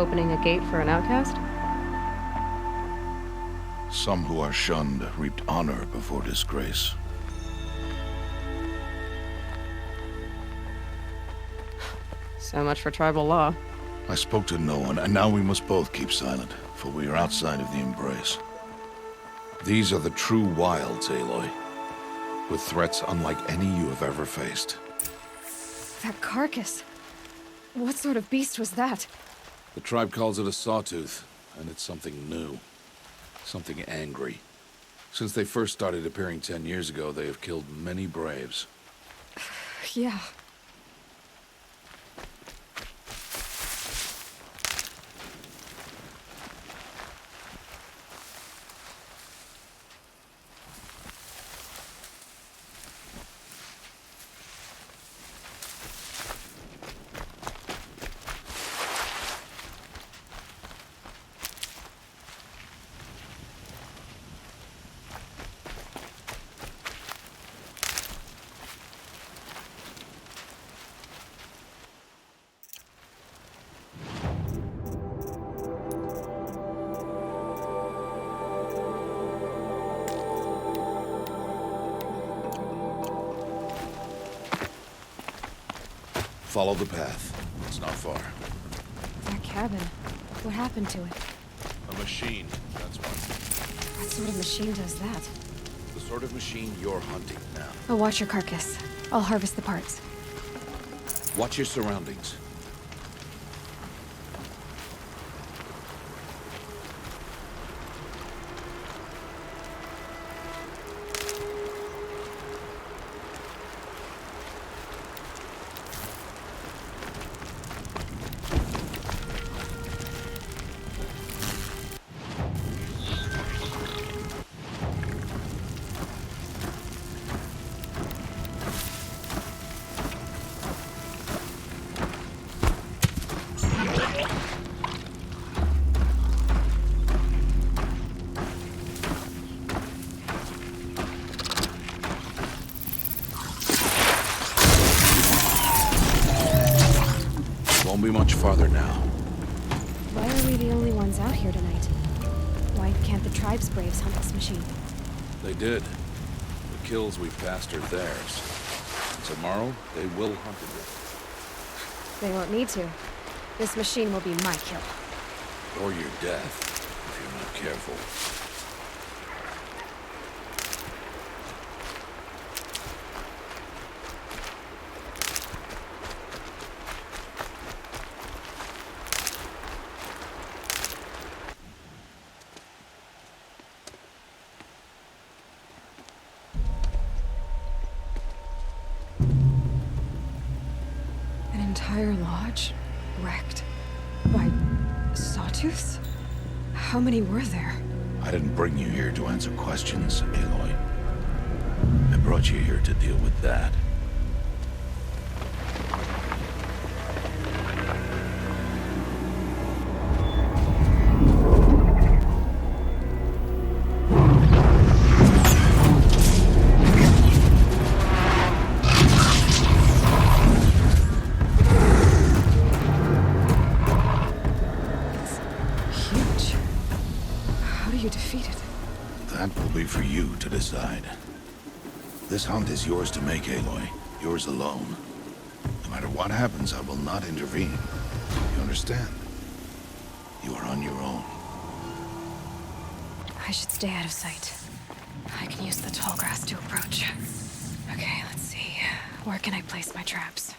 opening a gate for an outcast? Some who are shunned reaped honor before disgrace. So much for tribal law. I spoke to no one, and now we must both keep silent, for we are outside of the embrace. These are the true wilds, Aloy, with threats unlike any you have ever faced. That carcass. What sort of beast was that? The tribe calls it a sawtooth, and it's something new. Something angry. Since they first started appearing 10 years ago, they have killed many braves. Yeah. Follow the path. It's not far. That cabin. What happened to it? A machine, that's one. What sort of machine does that? The sort of machine you're hunting now. Oh, watch your carcass. I'll harvest the parts. Watch your surroundings. Won't be much farther now. Why are we the only ones out here tonight? Why can't the tribe's braves hunt this machine? They did. The kills we passed are theirs. Tomorrow, they will hunt again. They won't need to. This machine will be my kill. Or your death, if you're not careful. An entire lodge wrecked by sawtooths? How many were there? I didn't bring you here to answer questions, Aloy. I brought you here to deal with that. Huge. How do you defeat it? That will be for you to decide. This hunt is yours to make, Aloy. Yours alone. No matter what happens, I will not intervene. You understand? You are on your own. I should stay out of sight. I can use the tall grass to approach. Okay, let's see. Where can I place my traps?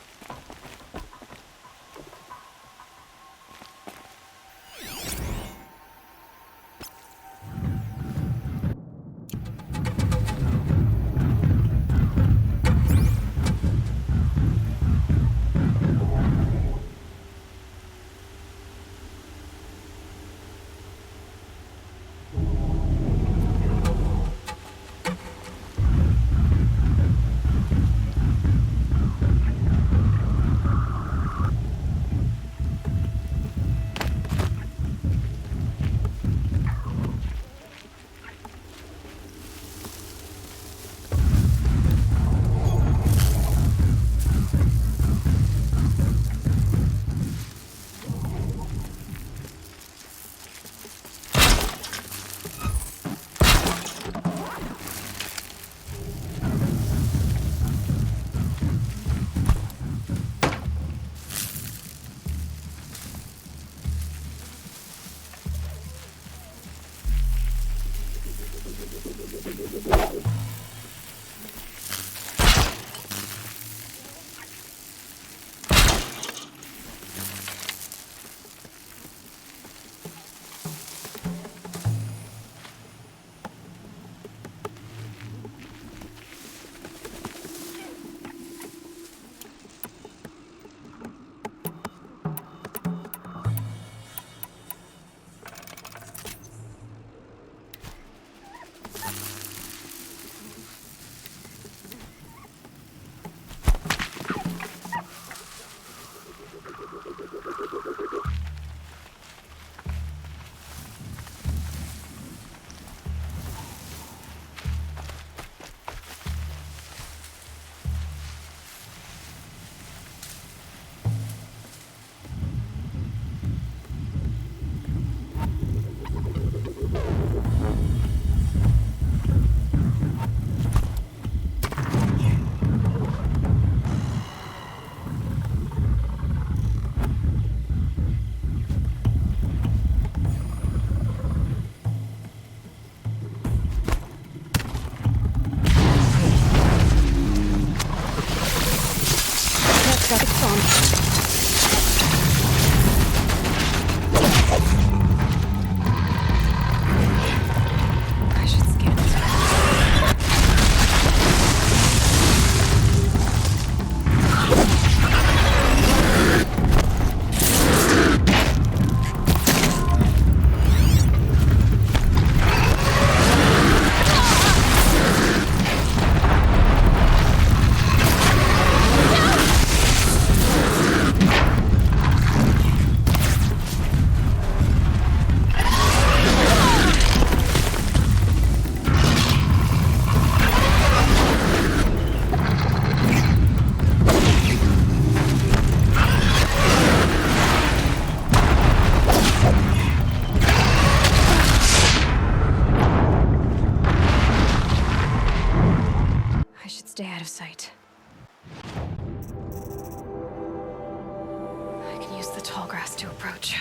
the tall grass to approach.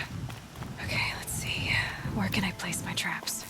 Okay, let's see. Where can I place my traps?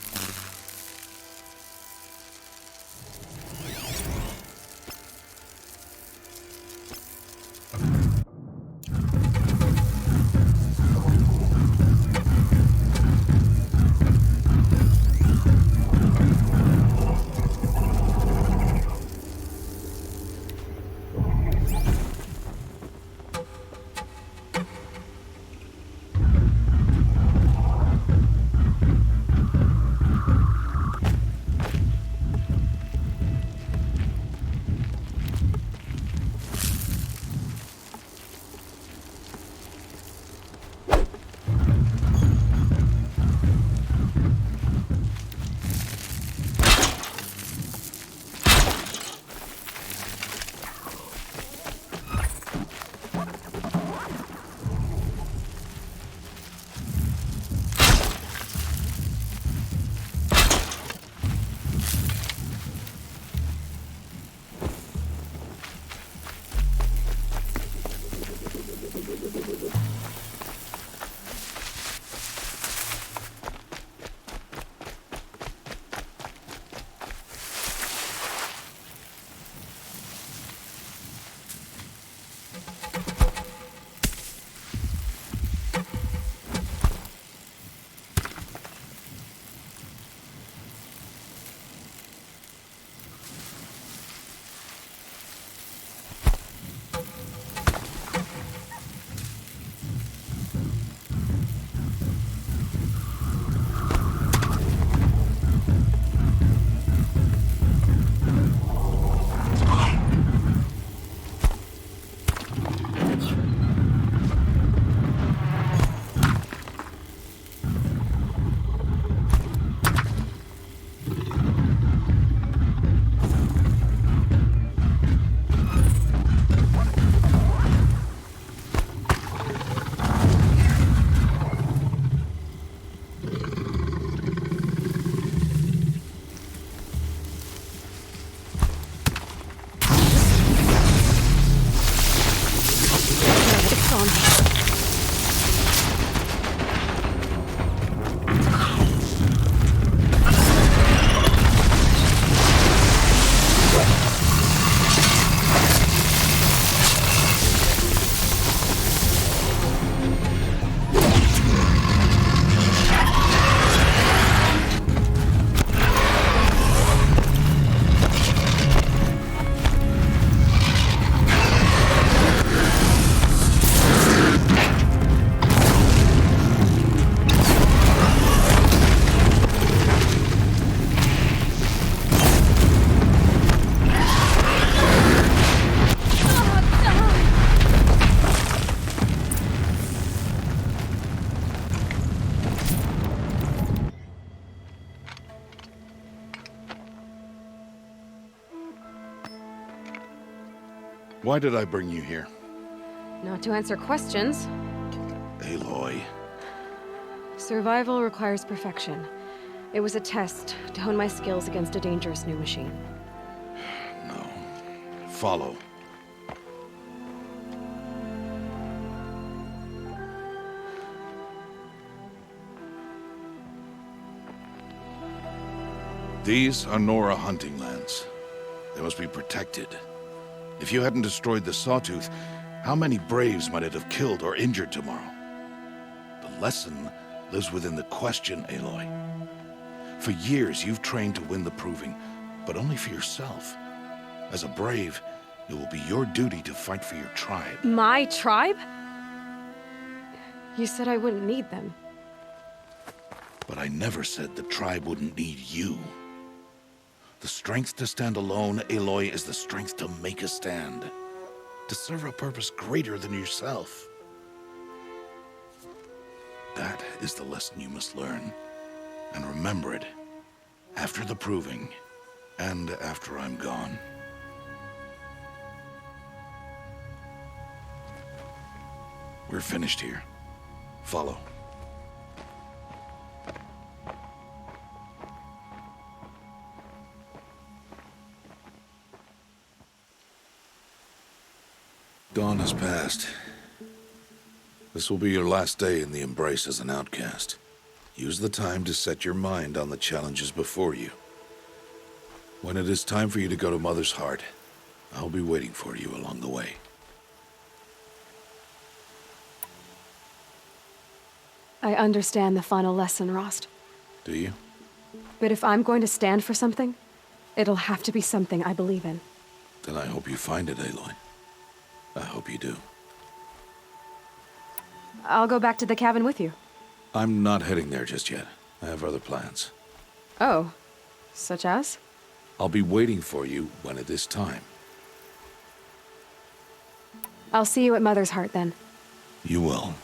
Why did I bring you here? Not to answer questions. Aloy. Survival requires perfection. It was a test to hone my skills against a dangerous new machine. No. Follow. These are Nora hunting lands. They must be protected. If you hadn't destroyed the Sawtooth, how many Braves might it have killed or injured tomorrow? The lesson lives within the question, Aloy. For years, you've trained to win the proving, but only for yourself. As a Brave, it will be your duty to fight for your tribe. My tribe? You said I wouldn't need them. But I never said the tribe wouldn't need you. The strength to stand alone, Aloy, is the strength to make a stand. To serve a purpose greater than yourself. That is the lesson you must learn. And remember it. After the proving. And after I'm gone. We're finished here. Follow. Dawn has passed. This will be your last day in the Embrace as an outcast. Use the time to set your mind on the challenges before you. When it is time for you to go to Mother's Heart, I'll be waiting for you along the way. I understand the final lesson, Rost. Do you? But if I'm going to stand for something, it'll have to be something I believe in. Then I hope you find it, Aloy. I hope you do. I'll go back to the cabin with you. I'm not heading there just yet. I have other plans. Oh, such as? I'll be waiting for you when it is time. I'll see you at Mother's Heart then. You will.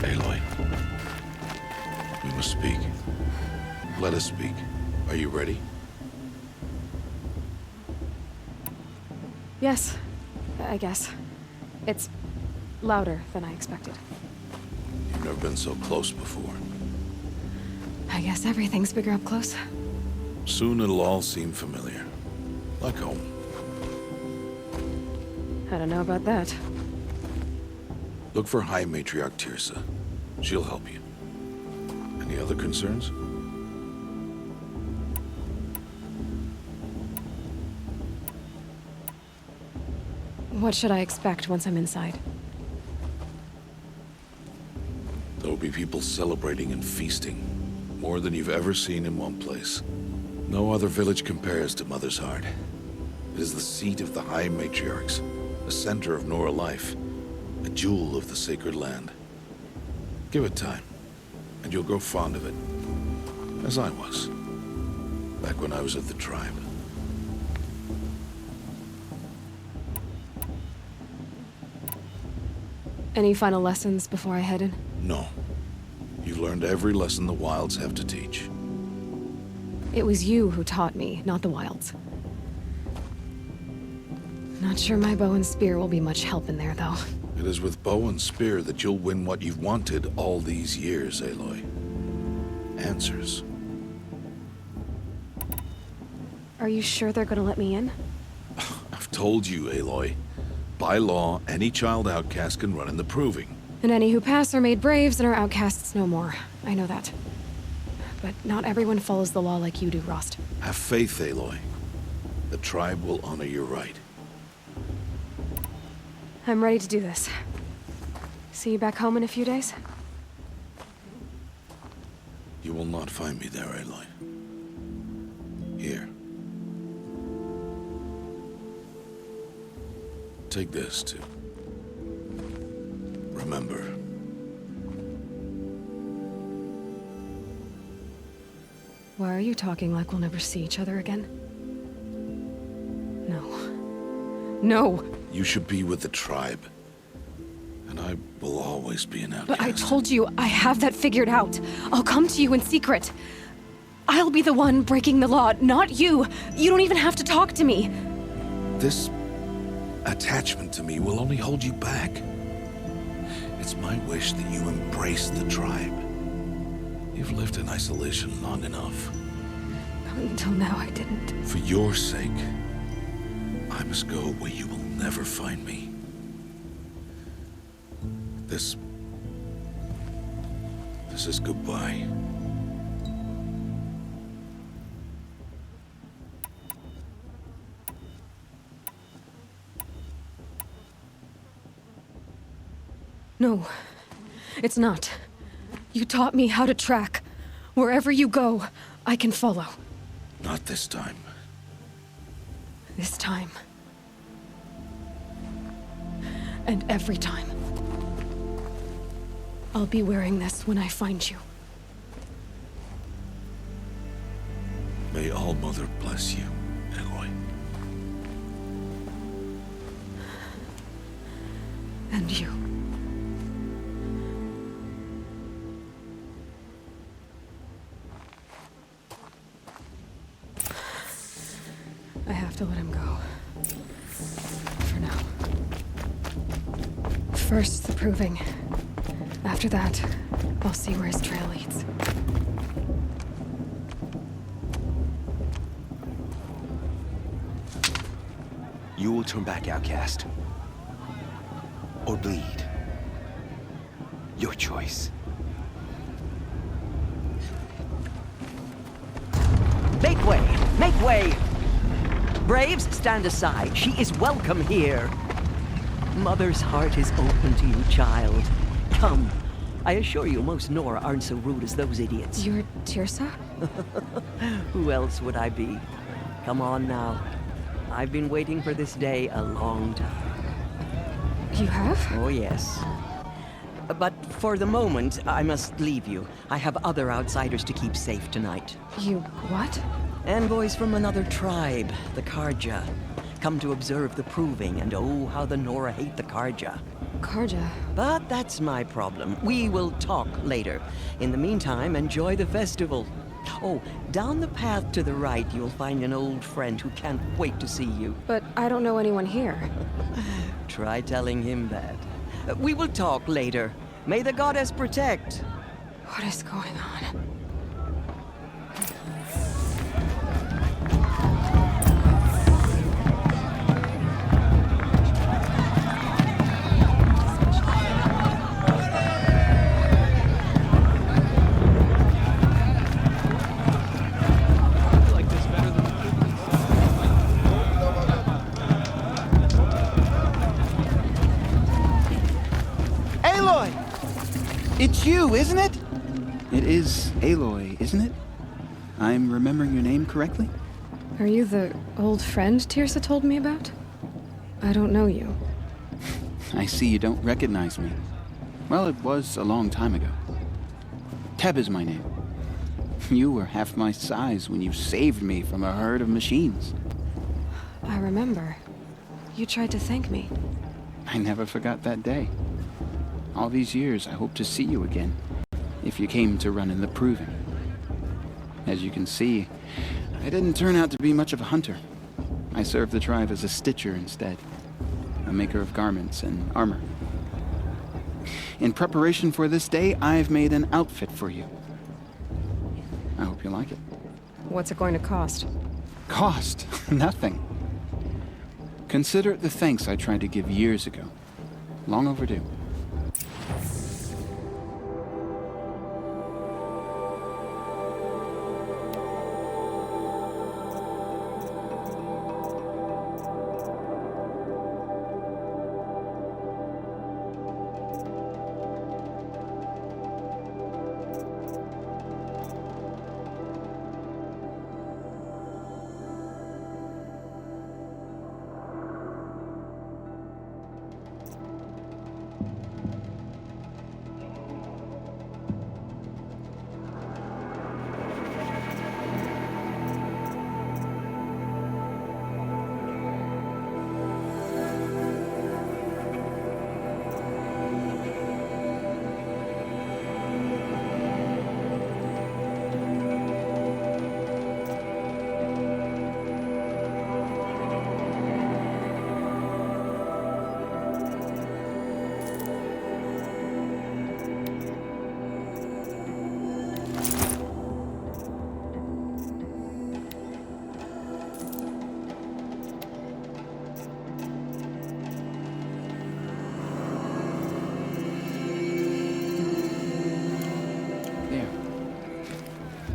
Aloy, we must speak. Let us speak. Are you ready? Yes, I guess. It's louder than I expected. You've never been so close before. I guess everything's bigger up close. Soon it'll all seem familiar. Like home. I don't know about that. Look for High Matriarch Tirsa. She'll help you. Any other concerns? What should I expect once I'm inside? There'll be people celebrating and feasting. More than you've ever seen in one place. No other village compares to Mother's Heart. It is the seat of the High Matriarchs, the center of Nora life, a jewel of the sacred land. Give it time, and you'll grow fond of it. As I was, back when I was of the tribe. Any final lessons before I head in? No. You've learned every lesson the Wilds have to teach. It was you who taught me, not the Wilds. Not sure my bow and spear will be much help in there, though. It is with bow and spear that you'll win what you've wanted all these years, Aloy. Answers. Are you sure they're gonna let me in? I've told you, Aloy. By law, any child outcast can run in the proving. And any who pass are made braves and are outcasts no more. I know that. But not everyone follows the law like you do, Rost. Have faith, Aloy. The tribe will honor your right. I'm ready to do this. See you back home in a few days? You will not find me there, Aloy. Here. Take this, too. Remember. Why are you talking like we'll never see each other again? No. No! You should be with the tribe. And I will always be an outcast. But I told you, I have that figured out. I'll come to you in secret. I'll be the one breaking the law, not you. You don't even have to talk to me. This attachment to me will only hold you back. It's my wish that you embrace the tribe. You've lived in isolation long enough. Until now, I didn't. For your sake, I must go where you will never find me. This is goodbye. No, it's not. You taught me how to track. Wherever you go, I can follow. Not this time. This time. And every time. I'll be wearing this when I find you. May All-Mother bless you, Aloy. And you. I have to let him go. For now. First, the proving. After that, I'll see where his trail leads. You will turn back, outcast. Or bleed. Your choice. Make way! Make way! Braves, stand aside. She is welcome here. Mother's heart is open to you, child. Come. I assure you, most Nora aren't so rude as those idiots. You're Tirsa? Who else would I be? Come on now. I've been waiting for this day a long time. You have? Oh, yes. But for the moment, I must leave you. I have other outsiders to keep safe tonight. You what? Envoys from another tribe, the Karja. Come to observe the proving, and oh, how the Nora hate the Karja. Karja? But that's my problem. We will talk later. In the meantime, enjoy the festival. Oh, down the path to the right, you'll find an old friend who can't wait to see you. But I don't know anyone here. Try telling him that. We will talk later. May the goddess protect. What is going on? It's you, isn't it? It is Aloy, isn't it? I'm remembering your name correctly? Are you the old friend Tirsa told me about? I don't know you. I see you don't recognize me. Well, it was a long time ago. Teb is my name. You were half my size when you saved me from a herd of machines. I remember. You tried to thank me. I never forgot that day. All these years, I hope to see you again, if you came to run in the proving. As you can see, I didn't turn out to be much of a hunter. I served the tribe as a stitcher instead. a maker of garments and armor. In preparation for this day, I've made an outfit for you. I hope you like it. What's it going to cost? Cost? Nothing. Consider it the thanks I tried to give years ago. Long overdue.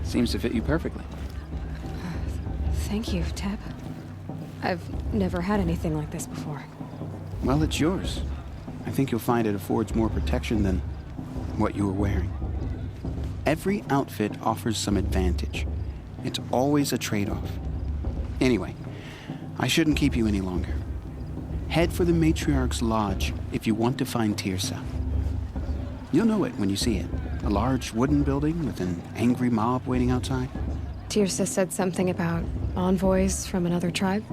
Seems to fit you perfectly. Thank you, Teb. I've never had anything like this before. Well, it's yours. I think you'll find it affords more protection than what you were wearing. Every outfit offers some advantage. It's always a trade-off. Anyway, I shouldn't keep you any longer. Head for the Matriarch's Lodge if you want to find Tirsa. You'll know it when you see it. A large wooden building with an angry mob waiting outside. Tirsa said something about envoys from another tribe?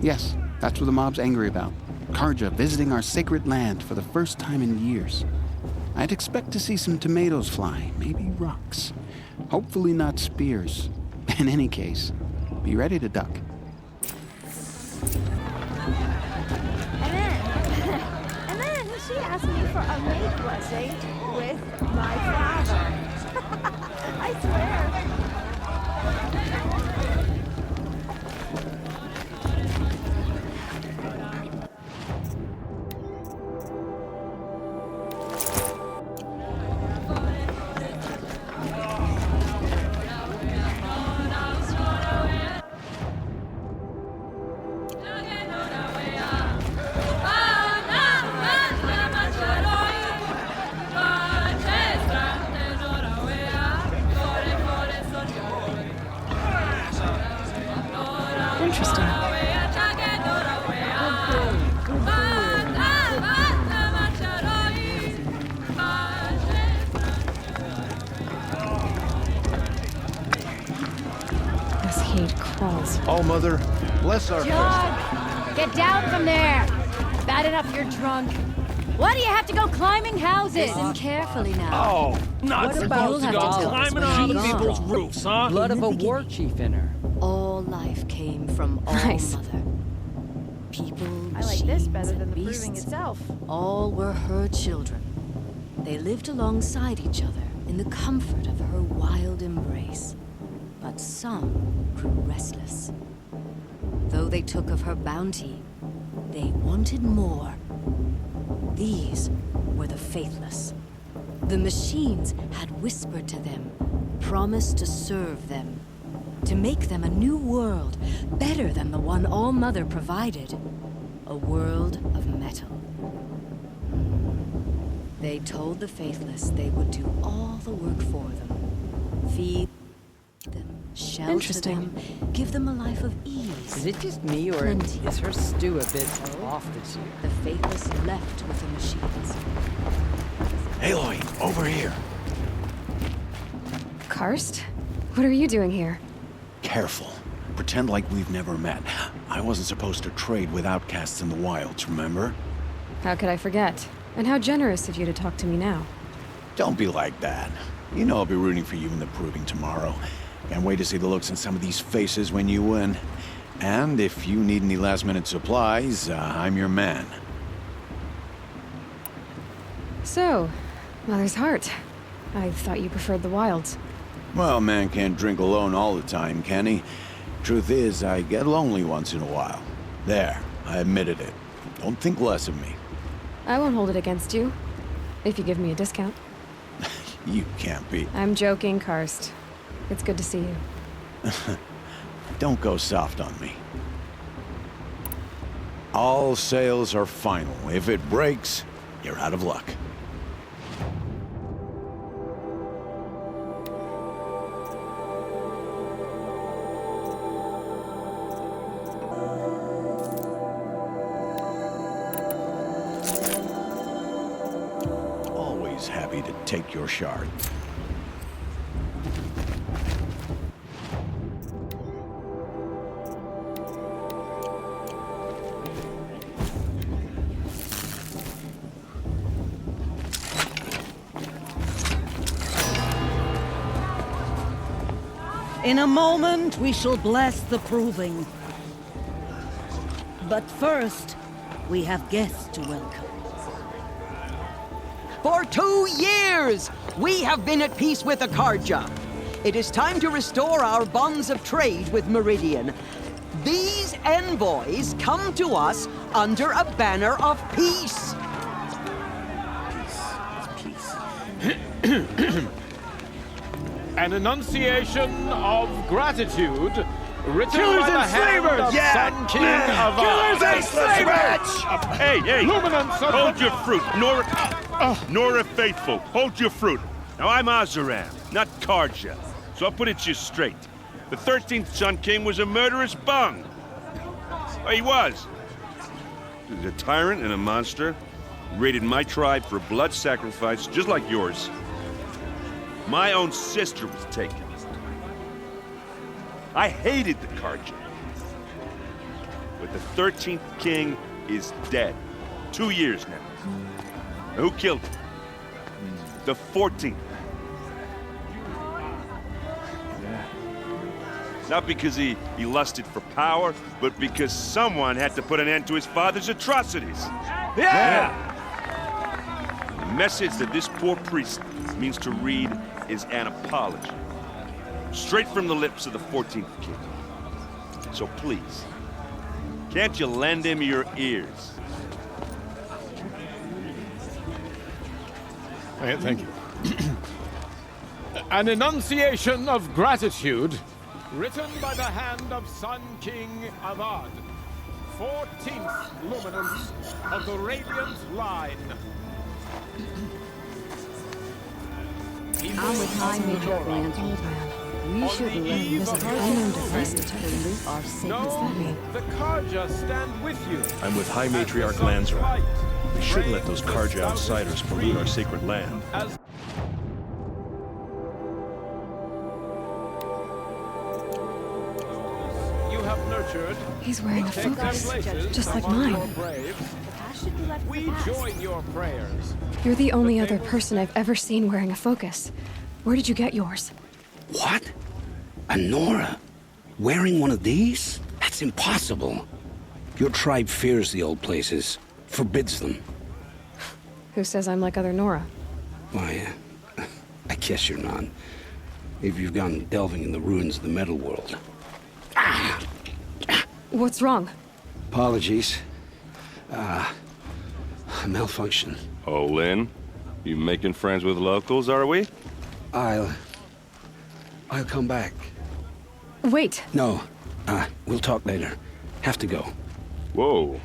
Yes, that's what the mob's angry about. Karja visiting our sacred land for the first time in years. I'd expect to see some tomatoes fly, maybe rocks. Hopefully not spears. In any case, be ready to duck. And then she asked me for a maid blessing with my father. I swear. Interesting. This heat crawls. Oh, Mother, bless our John, get down from there. Bad enough you're drunk. Why do you have to go climbing houses? Listen carefully now. Oh, not What about You'll have to tell us climbing when on other she's people's gone. roofs, huh? Blood of In a the war beginning. chief in her. All life came from All Nice. Mother. People, I like this better machines, than the and proving beasts. itself. All were her children. They lived alongside each other in the comfort of her wild embrace. But some grew restless. Though they took of her bounty, they wanted more. These were the faithless. The machines had whispered to them, promised to serve them, to make them a new world, better than the one All Mother provided. A world of metal. They told the faithless they would do all the work for them. Feed them, shelter Interesting. them, give them a life of ease. Is it just me, or Plenty. is her stew a bit off this year? The faithless left with the machines. Aloy, over here. Karst? What are you doing here? Careful. Pretend like we've never met. I wasn't supposed to trade with outcasts in the wilds, remember? How could I forget? And how generous of you to talk to me now. Don't be like that. You know I'll be rooting for you in the proving tomorrow. Can't wait to see the looks on some of these faces when you win. And if you need any last-minute supplies, I'm your man. So, Mother's Heart. I thought you preferred the wilds. Well, man can't drink alone all the time, can he? Truth is, I get lonely once in a while. There, I admitted it. Don't think less of me. I won't hold it against you, if you give me a discount. You can't be. I'm joking, Karst. It's good to see you. Don't go soft on me. All sales are final. If it breaks, you're out of luck. Always happy to take your shard. In a moment, we shall bless the proving. But first, we have guests to welcome. For 2 years, we have been at peace with Akarja. It is time to restore our bonds of trade with Meridian. These envoys come to us under a banner of peace. An enunciation of gratitude written Killers by the and hand slavers! of Yeah! Sun King of Killers and slavers! Hey! Luminance of Hold the- your fruit, Nora Faithful. Hold your fruit. Now, I'm Azaram, not Karja. So I'll put it just straight. The 13th Sun King was a murderous bung. Oh, he was. He was a tyrant and a monster. Raided my tribe for blood sacrifice, just like yours. My own sister was taken. I hated the Karja. But the 13th king is dead. 2 years now. Now, who killed him? The 14th. Not because he lusted for power, but because someone had to put an end to his father's atrocities. Yeah! The message that this poor priest means to read is an apology. Straight from the lips of the 14th king. So please, can't you lend him your ears? Thank you. An enunciation of gratitude written by the hand of Sun King Avad, 14th luminance of the Radiant Line. I'm with High Major Lands. We shouldn't let him visit an unknown device to loot our sacred. The Karja stand with you. I'm with High Matriarch Landsra. We shouldn't let those Karja outsiders pollute our sacred land. You have nurtured. He's wearing a focus, just like mine. We join your prayers. You're the only other person I've ever seen wearing a focus. Where did you get yours? What? A Nora? Wearing one of these? That's impossible. Your tribe fears the old places, forbids them. Who says I'm like other Nora? Why, I guess you're not. If you've gone delving in the ruins of the metal world. What's wrong? Apologies. A malfunction. Oh, Lynn, you making friends with locals, are we? I'll come back. Wait. No, we'll talk later. Have to go. Whoa.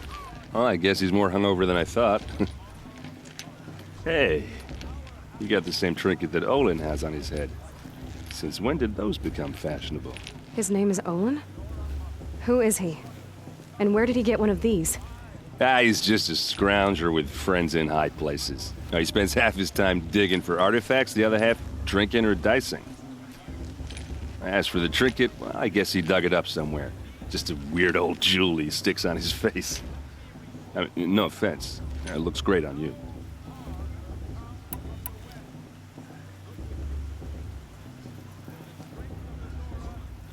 Well, I guess he's more hungover than I thought. Hey, you got the same trinket that Olin has on his head. Since when did those become fashionable? His name is Olin? Who is he? And where did he get one of these? He's just a scrounger with friends in high places. Now, he spends half his time digging for artifacts, the other half drinking or dicing. As for the trinket, well, I guess he dug it up somewhere. Just a weird old jewel he sticks on his face. I mean, no offense. It looks great on you.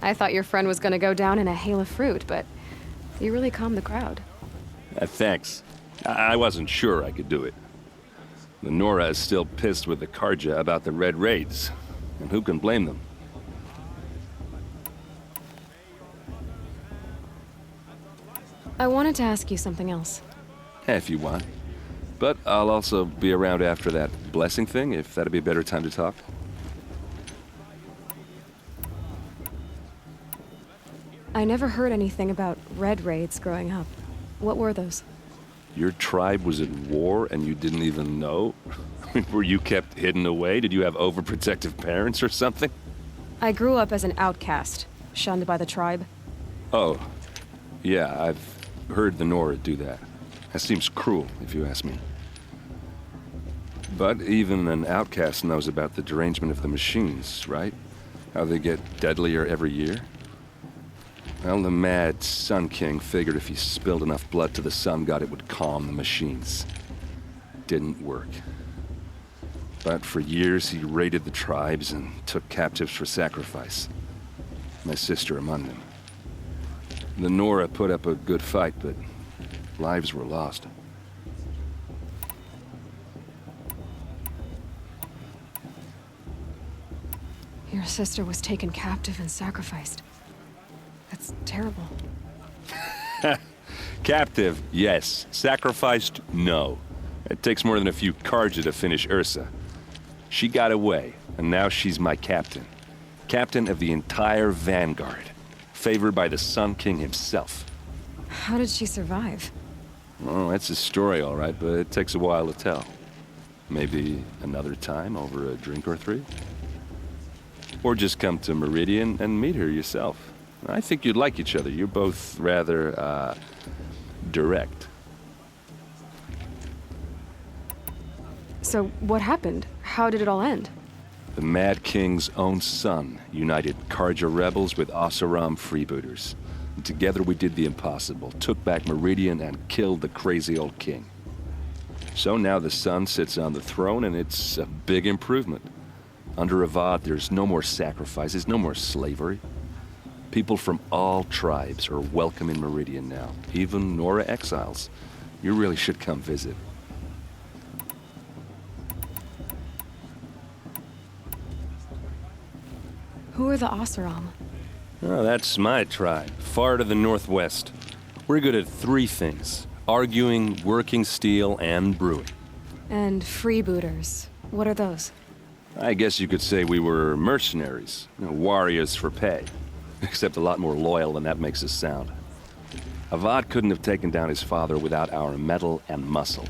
I thought your friend was gonna go down in a hail of fruit, but you really calmed the crowd. Thanks. I wasn't sure I could do it. The Nora is still pissed with the Karja about the Red Raids. And who can blame them? I wanted to ask you something else. If you want. But I'll also be around after that blessing thing, if that'd be a better time to talk. I never heard anything about Red Raids growing up. What were those? Your tribe was at war and you didn't even know? Were you kept hidden away? Did you have overprotective parents or something? I grew up as an outcast, shunned by the tribe. Oh, yeah, I've heard the Nora do that. That seems cruel, if you ask me. But even an outcast knows about the derangement of the machines, right? How they get deadlier every year? Well, the mad Sun King figured if he spilled enough blood to the Sun God, it would calm the machines. Didn't work. But for years, he raided the tribes and took captives for sacrifice. My sister among them. The Nora put up a good fight, but lives were lost. Your sister was taken captive and sacrificed. That's terrible. Captive, yes. Sacrificed, no. It takes more than a few Karja to finish Ursa. She got away, and now she's my captain. Captain of the entire Vanguard. Favored by the Sun King himself. How did she survive? Oh, that's a story, all right, but it takes a while to tell. Maybe another time over a drink or three? Or just come to Meridian and meet her yourself. I think you'd like each other. You're both rather, direct. So, what happened? How did it all end? The Mad King's own son united Karja rebels with Oseram freebooters. And together we did the impossible, took back Meridian and killed the crazy old king. So now the son sits on the throne and it's a big improvement. Under Avad, there's no more sacrifices, no more slavery. People from all tribes are welcome in Meridian now, even Nora exiles. You really should come visit. Who are the Oseram? Oh, that's my tribe, far to the northwest. We're good at three things: arguing, working steel, and brewing. And freebooters. What are those? I guess you could say we were mercenaries, warriors for pay. Except a lot more loyal than that makes us sound. Avad couldn't have taken down his father without our metal and muscle.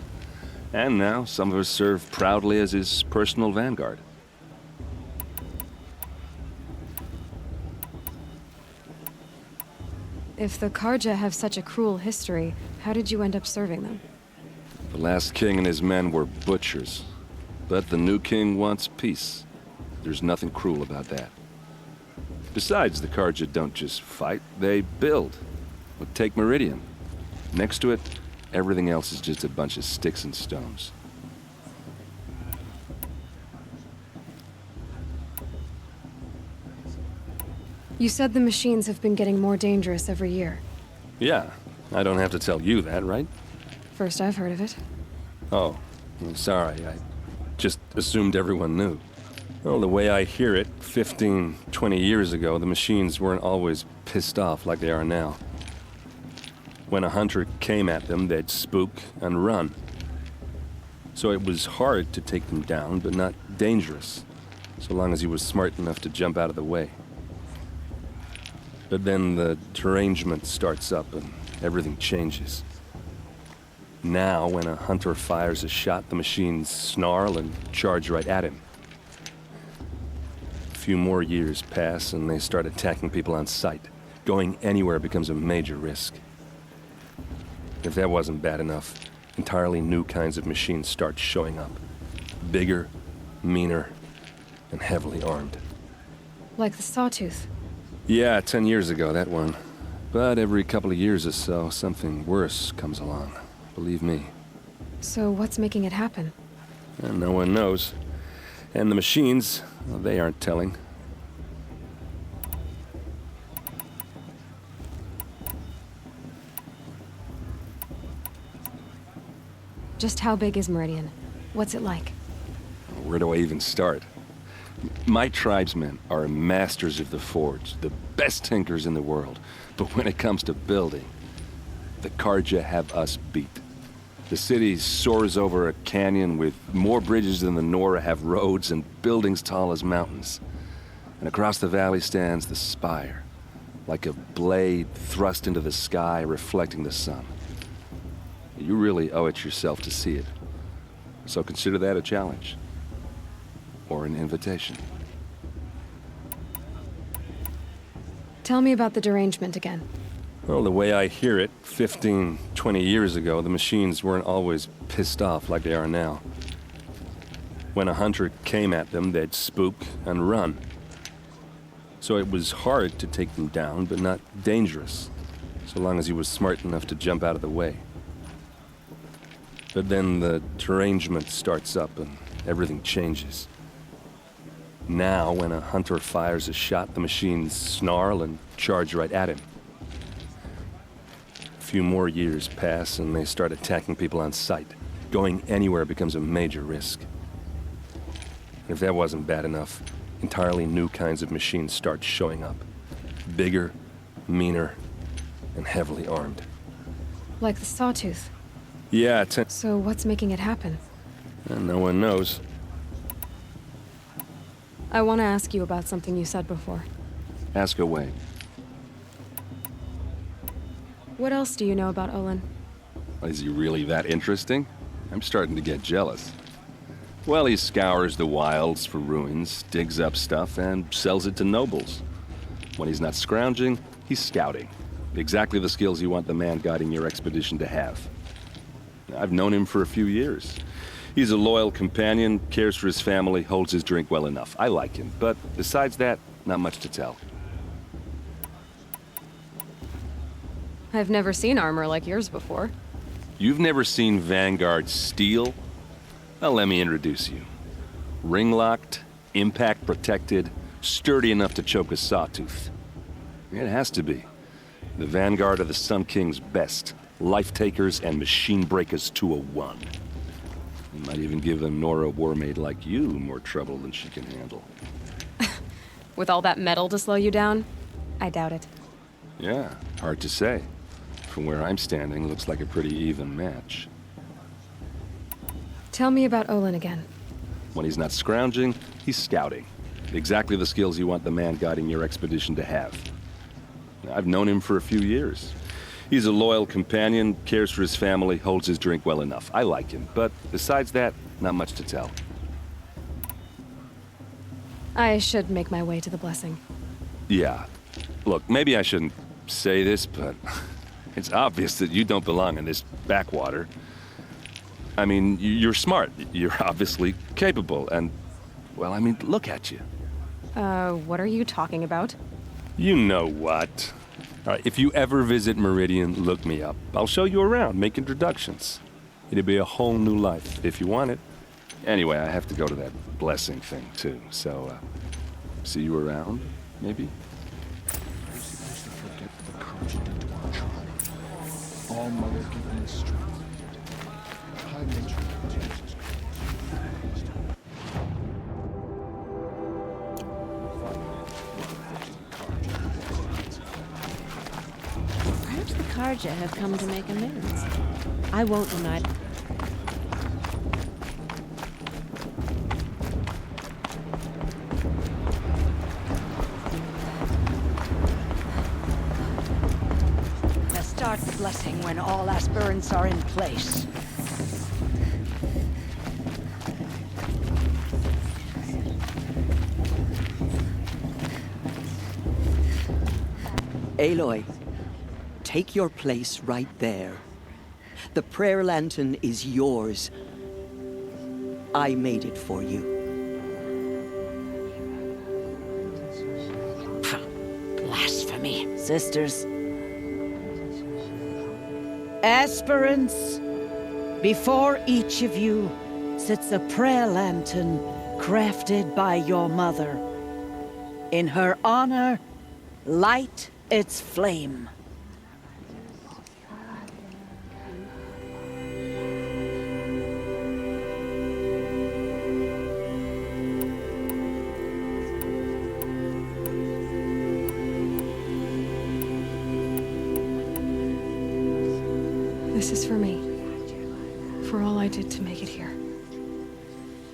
And now some of us serve proudly as his personal vanguard. If the Karja have such a cruel history, how did you end up serving them? The last king and his men were butchers. But the new king wants peace. There's nothing cruel about that. Besides, the Karja don't just fight, they build. Well, take Meridian. Next to it, everything else is just a bunch of sticks and stones. You said the machines have been getting more dangerous every year. Yeah, I don't have to tell you that, right? First I've heard of it. Oh, I'm sorry. I just assumed everyone knew. Well, the way I hear it, 15, 20 years ago, the machines weren't always pissed off like they are now. When a hunter came at them, they'd spook and run. So it was hard to take them down, but not dangerous, so long as he was smart enough to jump out of the way. But then the derangement starts up and everything changes. Now, when a hunter fires a shot, the machines snarl and charge right at him. A few more years pass and they start attacking people on sight. Going anywhere becomes a major risk. If that wasn't bad enough, entirely new kinds of machines start showing up. Bigger, meaner, and heavily armed. Like the Sawtooth. Yeah, 10 years ago, that one. But every couple of years or so, something worse comes along. Believe me. So what's making it happen? And no one knows. And the machines, well, they aren't telling. Just how big is Meridian? What's it like? Where do I even start? My tribesmen are masters of the forge, the best tinkers in the world. But when it comes to building, the Carja have us beat. The city soars over a canyon with more bridges than the Nora have roads and buildings tall as mountains. And across the valley stands the spire, like a blade thrust into the sky reflecting the sun. You really owe it yourself to see it. So consider that a challenge. Or an invitation. Tell me about the derangement again. Well, the way I hear it, 15, 20 years ago, the machines weren't always pissed off like they are now. When a hunter came at them, they'd spook and run. So it was hard to take them down, but not dangerous, so long as he was smart enough to jump out of the way. But then the derangement starts up and everything changes. Now, when a hunter fires a shot, the machines snarl and charge right at him. A few more years pass and they start attacking people on sight. Going anywhere becomes a major risk. And if that wasn't bad enough, entirely new kinds of machines start showing up. Bigger, meaner, and heavily armed. Like the Sawtooth. Yeah, So what's making it happen? No one knows. I want to ask you about something you said before. Ask away. What else do you know about Olin? Is he really that interesting? I'm starting to get jealous. Well, he scours the wilds for ruins, digs up stuff, and sells it to nobles. When he's not scrounging, he's scouting. Exactly the skills you want the man guiding your expedition to have. I've known him for a few years. He's a loyal companion, cares for his family, holds his drink well enough. I like him, but besides that, not much to tell. I've never seen armor like yours before. You've never seen Vanguard steel? Well, let me introduce you. Ring-locked, impact-protected, sturdy enough to choke a sawtooth. It has to be. The Vanguard are the Sun King's best. Life-takers and machine-breakers to a one. You might even give a Nora warmaid like you more trouble than she can handle. With all that metal to slow you down? I doubt it. Yeah, hard to say. From where I'm standing, looks like a pretty even match. Tell me about Olin again. When he's not scrounging, he's scouting. Exactly the skills you want the man guiding your expedition to have. I've known him for a few years. He's a loyal companion, cares for his family, holds his drink well enough. I like him, but besides that, not much to tell. I should make my way to the blessing. Yeah. Look, maybe I shouldn't say this, but it's obvious that you don't belong in this backwater. I mean, you're smart. You're obviously capable, and, well, I mean, look at you. What are you talking about? You know what. All right, if you ever visit Meridian, look me up. I'll show you around, make introductions. It'll be a whole new life, if you want it. Anyway, I have to go to that blessing thing, too, so, see you around, maybe? All mother given us strength. High nature Jesus Perhaps the Carja have come to make amends. I won't deny. Start the blessing when all aspirants are in place. Aloy, take your place right there. The prayer lantern is yours. I made it for you. Blasphemy. Sisters. Aspirants, before each of you sits a prayer lantern crafted by your mother. In her honor, light its flame.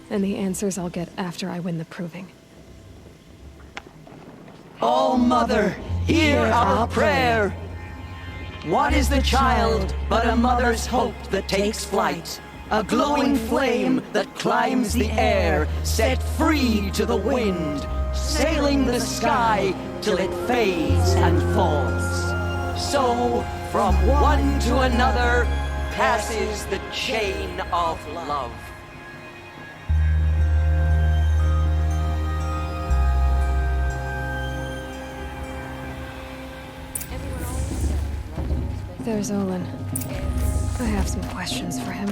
And the answers I'll get after I win the proving. Oh, Mother, hear our prayer. What is the child but a mother's hope that takes flight? A glowing flame that climbs the air, set free to the wind, sailing the sky till it fades and falls. So, from one to another, passes the chain of love. There's Olin. I have some questions for him.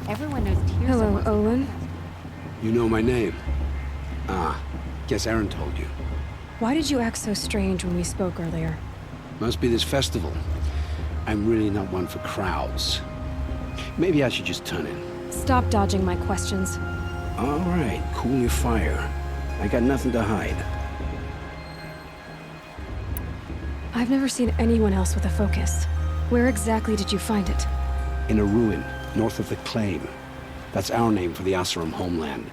Everyone knows tears. Hello, Olin. You know my name? Ah, guess Aaron told you. Why did you act so strange when we spoke earlier? Must be this festival. I'm really not one for crowds. Maybe I should just turn in. Stop dodging my questions. All right, cool your fire. I got nothing to hide. I've never seen anyone else with a focus. Where exactly did you find it? In a ruin, north of the Claim. That's our name for the Oseram homeland.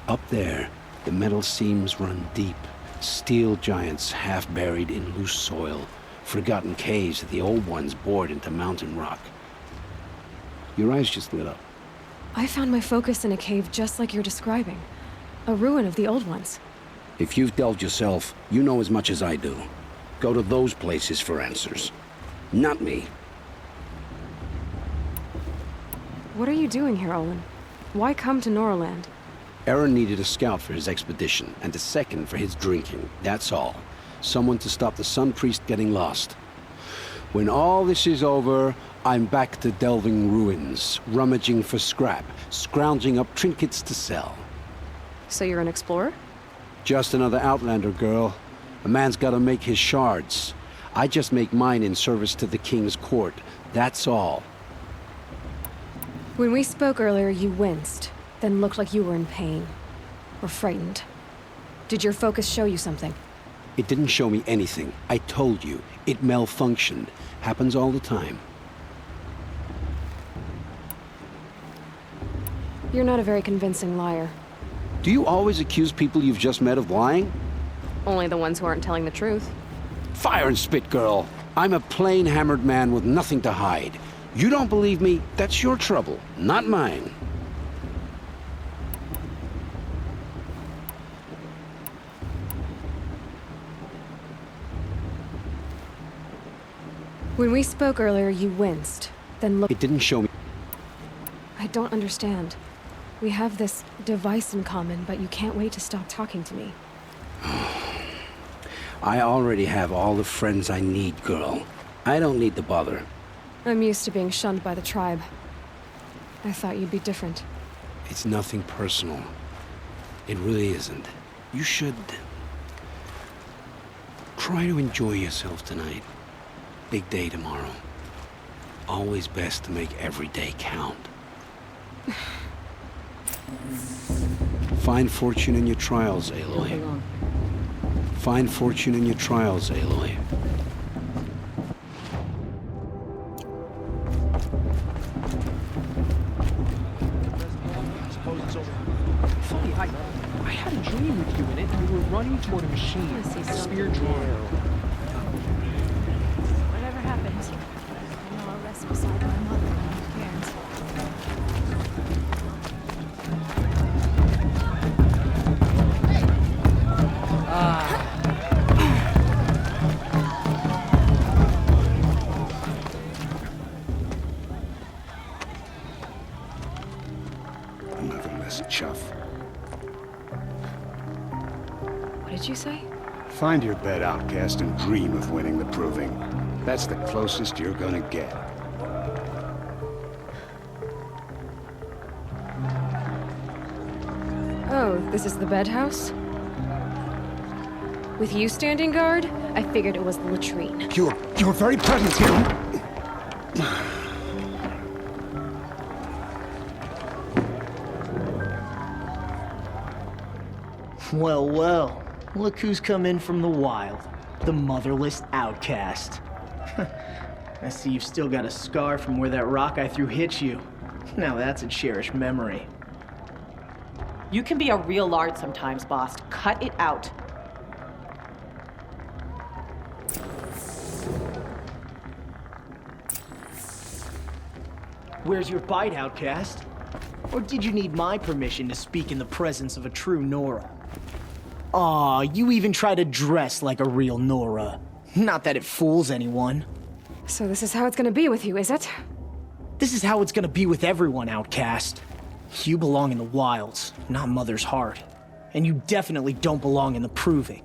Up there, the metal seams run deep. Steel giants half buried in loose soil. Forgotten caves that the old ones bored into mountain rock. Your eyes just lit up. I found my focus in a cave just like you're describing. A ruin of the old ones. If you've delved yourself, you know as much as I do. Go to those places for answers. Not me. What are you doing here, Olin? Why come to Norland? Aaron needed a scout for his expedition, and a second for his drinking. That's all. Someone to stop the Sun Priest getting lost. When all this is over, I'm back to delving ruins, rummaging for scrap, scrounging up trinkets to sell. So you're an explorer? Just another Outlander, girl. A man's gotta make his shards. I just make mine in service to the King's court. That's all. When we spoke earlier, you winced, then looked like you were in pain. Or frightened. Did your focus show you something? It didn't show me anything. I told you. It malfunctioned. Happens all the time. You're not a very convincing liar. Do you always accuse people you've just met of lying? Only the ones who aren't telling the truth. Fire and spit, girl. I'm a plain hammered man with nothing to hide. You don't believe me? That's your trouble, not mine. When we spoke earlier, you winced, then looked... It didn't show me... I don't understand. We have this device in common, but you can't wait to stop talking to me. I already have all the friends I need, girl. I don't need the bother. I'm used to being shunned by the tribe. I thought you'd be different. It's nothing personal. It really isn't. You should... try to enjoy yourself tonight. Big day tomorrow. Always best to make every day count. Find fortune in your trials, Aloy. Find fortune in your trials, Aloy. Funny, I had a dream with you in it, and we were running toward a machine, a spear drawer. Whatever happens, I know I'll rest beside my mother and my parents. Motherless chuff. What did you say? Find your bed, outcast, and dream of winning the proving. That's the closest you're gonna get. Oh, this is the bedhouse? With you standing guard, I figured it was the latrine. You're very present here. Well, well. Look who's come in from the wild. The motherless outcast. I see you've still got a scar from where that rock I threw hit you. Now that's a cherished memory. You can be a real lard sometimes, boss. Cut it out. Where's your bite, outcast? Or did you need my permission to speak in the presence of a true Nora? Aw, you even try to dress like a real Nora. Not that it fools anyone. So this is how it's gonna be with you, is it? This is how it's gonna be with everyone, outcast. You belong in the wilds, not Mother's heart. And you definitely don't belong in the proving.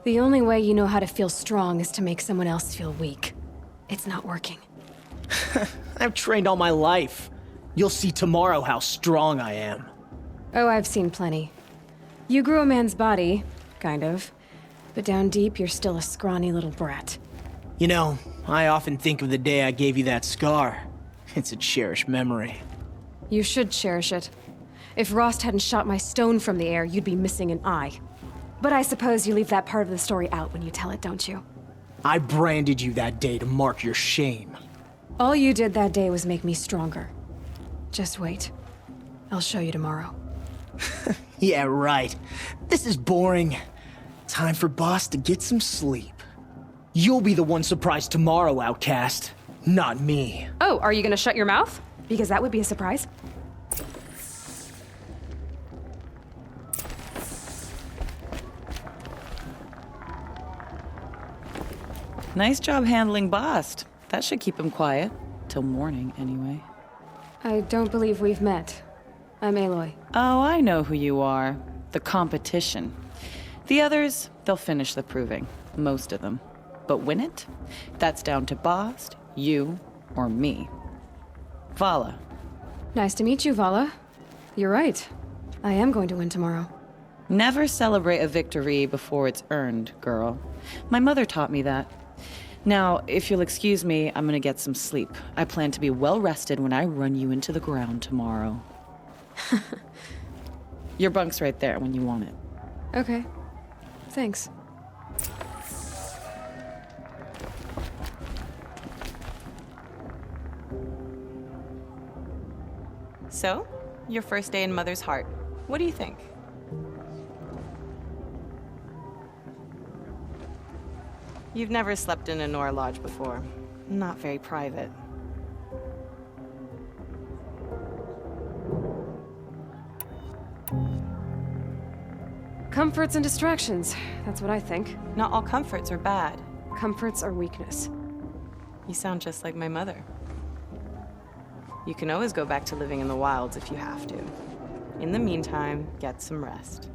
The only way you know how to feel strong is to make someone else feel weak. It's not working. I've trained all my life. You'll see tomorrow how strong I am. Oh, I've seen plenty. You grew a man's body, kind of. But down deep, you're still a scrawny little brat. You know, I often think of the day I gave you that scar. It's a cherished memory. You should cherish it. If Rost hadn't shot my stone from the air, you'd be missing an eye. But I suppose you leave that part of the story out when you tell it, don't you? I branded you that day to mark your shame. All you did that day was make me stronger. Just wait. I'll show you tomorrow. Yeah, right. This is boring. Time for Boss to get some sleep. You'll be the one surprised tomorrow, outcast. Not me. Oh, are you gonna shut your mouth? Because that would be a surprise. Nice job handling Bast. That should keep him quiet. Till morning, anyway. I don't believe we've met. I'm Aloy. Oh, I know who you are. The competition. The others, they'll finish the proving. Most of them. But win it? That's down to Bast, you, or me. Vala. Nice to meet you, Vala. You're right. I am going to win tomorrow. Never celebrate a victory before it's earned, girl. My mother taught me that. Now, if you'll excuse me, I'm gonna get some sleep. I plan to be well rested when I run you into the ground tomorrow. Your bunk's right there when you want it. Okay. Thanks. So, your first day in Mother's heart. What do you think? You've never slept in a Nora lodge before. Not very private. Comforts and distractions. That's what I think. Not all comforts are bad. Comforts are weakness. You sound just like my mother. You can always go back to living in the wilds if you have to. In the meantime, get some rest.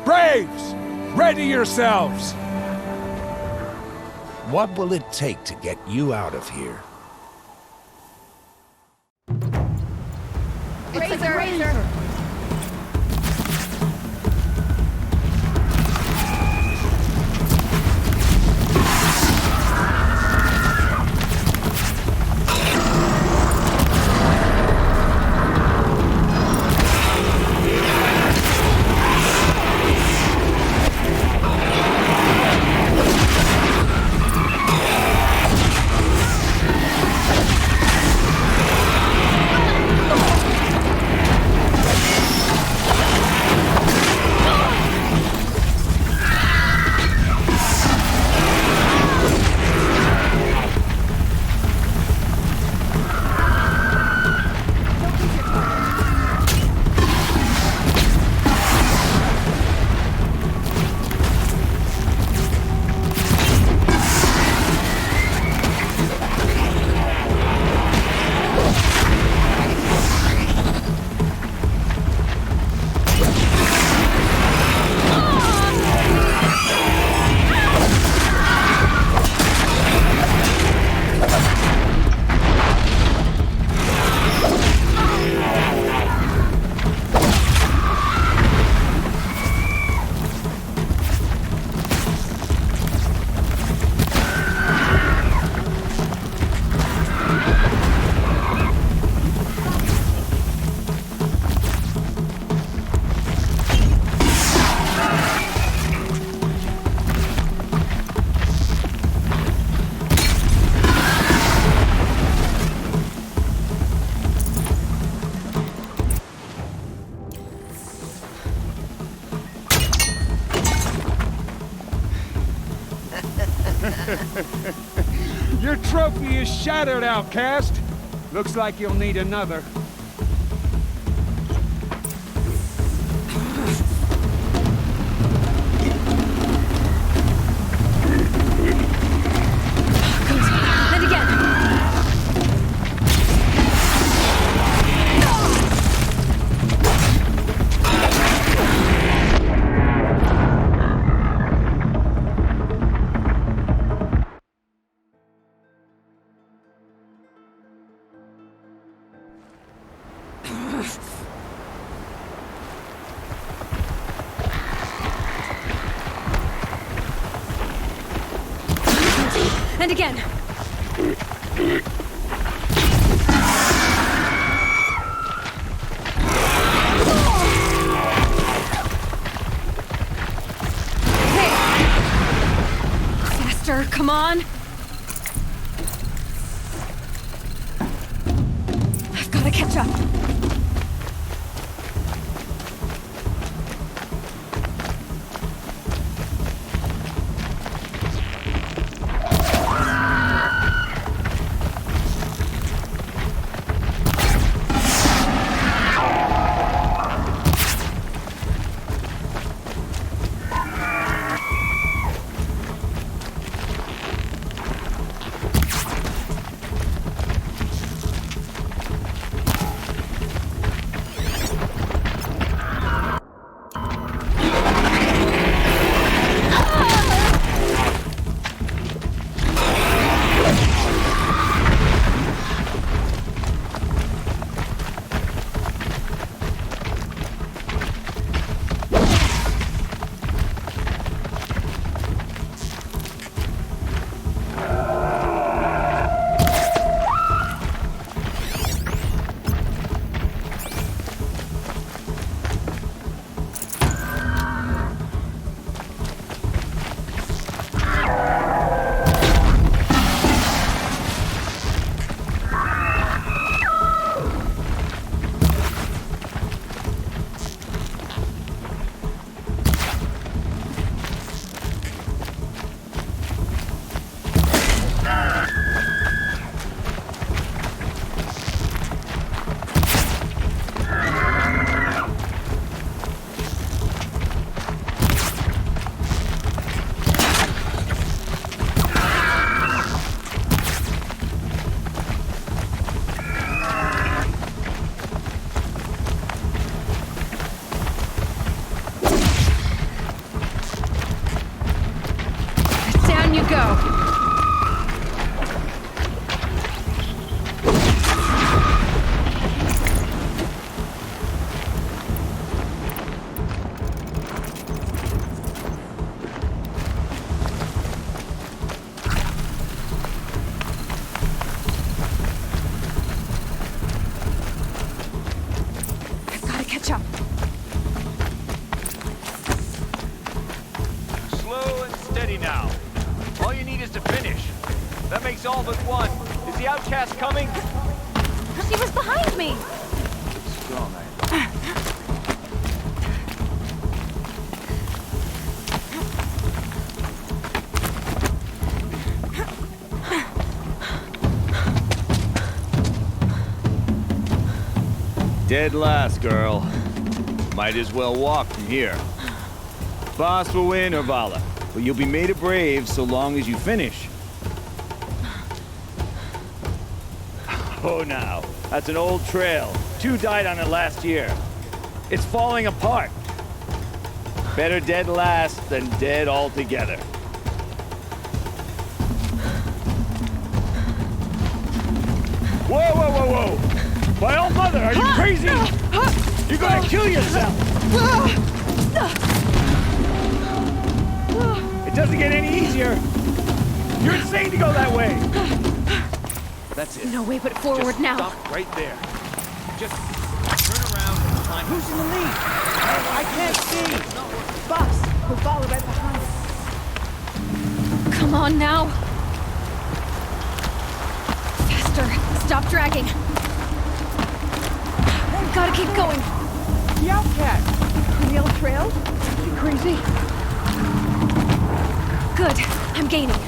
Braves! Ready yourselves! What will it take to get you out of here? Razor! Your trophy is shattered, outcast. Looks like you'll need another. And again. And again. Faster, come on. I've got to catch up. All but one. Is the outcast coming? She was behind me. Strong, Dead last, girl. Might as well walk from here. Boss will win, or Vala, but you'll be made a brave so long as you finish. Oh, now. That's an old trail. 2 died on it last year. It's falling apart. Better dead last than dead altogether. Whoa, whoa, whoa, whoa! My old mother, are you crazy? You're gonna kill yourself! It doesn't get any easier. You're insane to go that way. That's it. No way but forward Just now. Stop right there. Just turn around and climb. Who's in the lead? I can't see. Boss, we'll follow right behind us. Come on now. Faster. Stop dragging. Gotta keep going. The outcast. On the old trail? You crazy? Good. I'm gaining.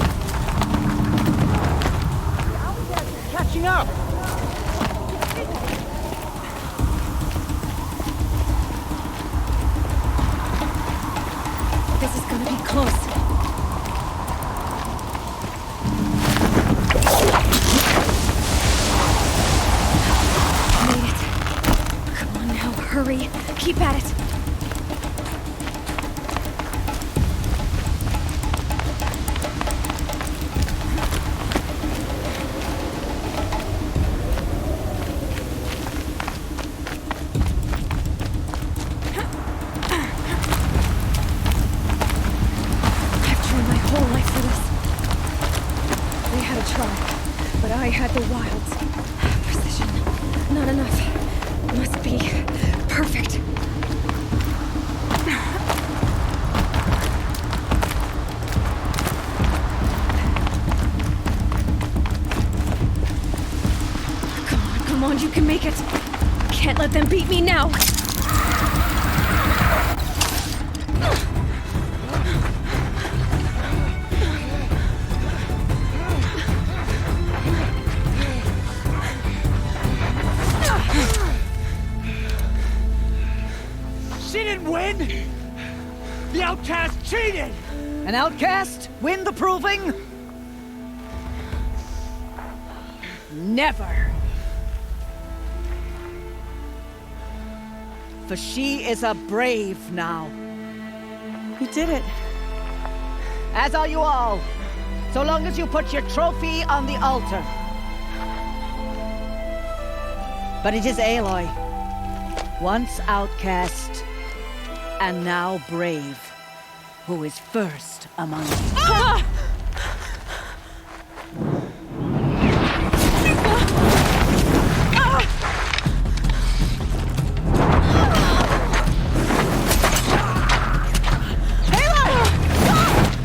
keep at it. I've trained my whole life for this. They had a try, but I had the wilds. Precision. Not enough. Must be perfect. Come on, you can make it. Can't let them beat me now. She didn't win! The outcast cheated! An outcast win the proving? Never. For she is a brave now. You did it. As are you all, so long as you put your trophy on the altar. But it is Aloy, once outcast, and now brave, who is first among you. Ah!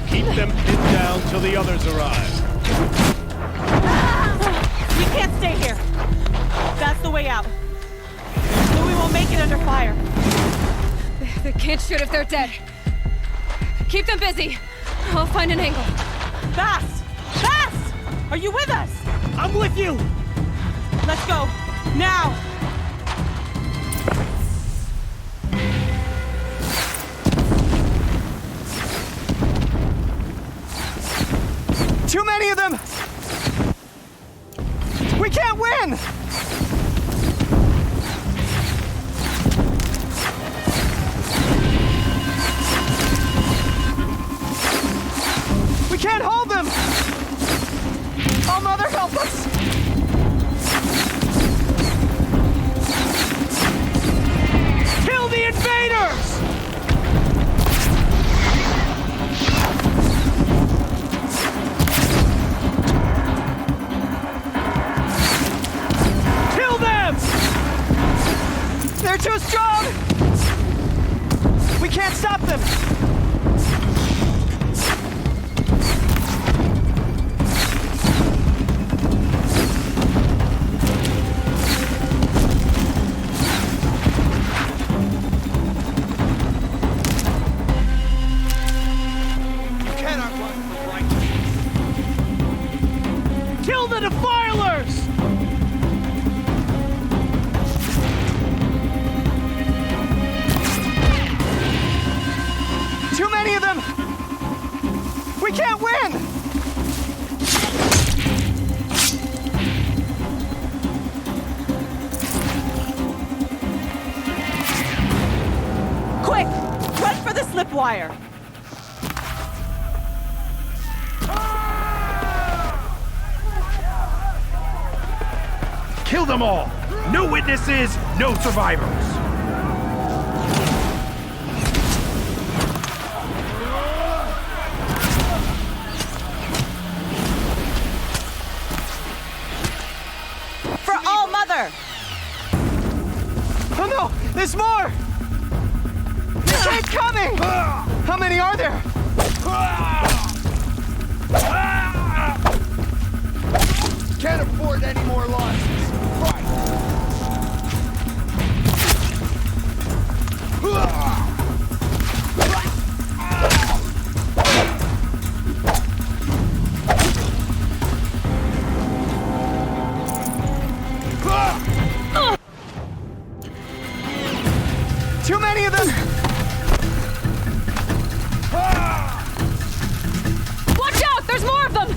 Keep them pinned down till the others arrive. We can't stay here. That's the way out. So we won't make it under fire. They can't shoot if they're dead. Keep them busy. I'll find an angle. Fast! Fast! Are you with us? I'm with you! Let's go. Now! Too many of them! We can't win! We can't hold them! Oh, Mother, help us! Kill the invaders! Kill them! They're too strong! We can't stop them! Kill the defilers! Too many of them! We can't win! Quick! Run for the slip wire! Kill them all! No witnesses, no survivors! For All Mother! Oh no! There's more! It's coming! How many are there? Can't afford any more losses. Right. Too many of them! Watch out! There's more of them!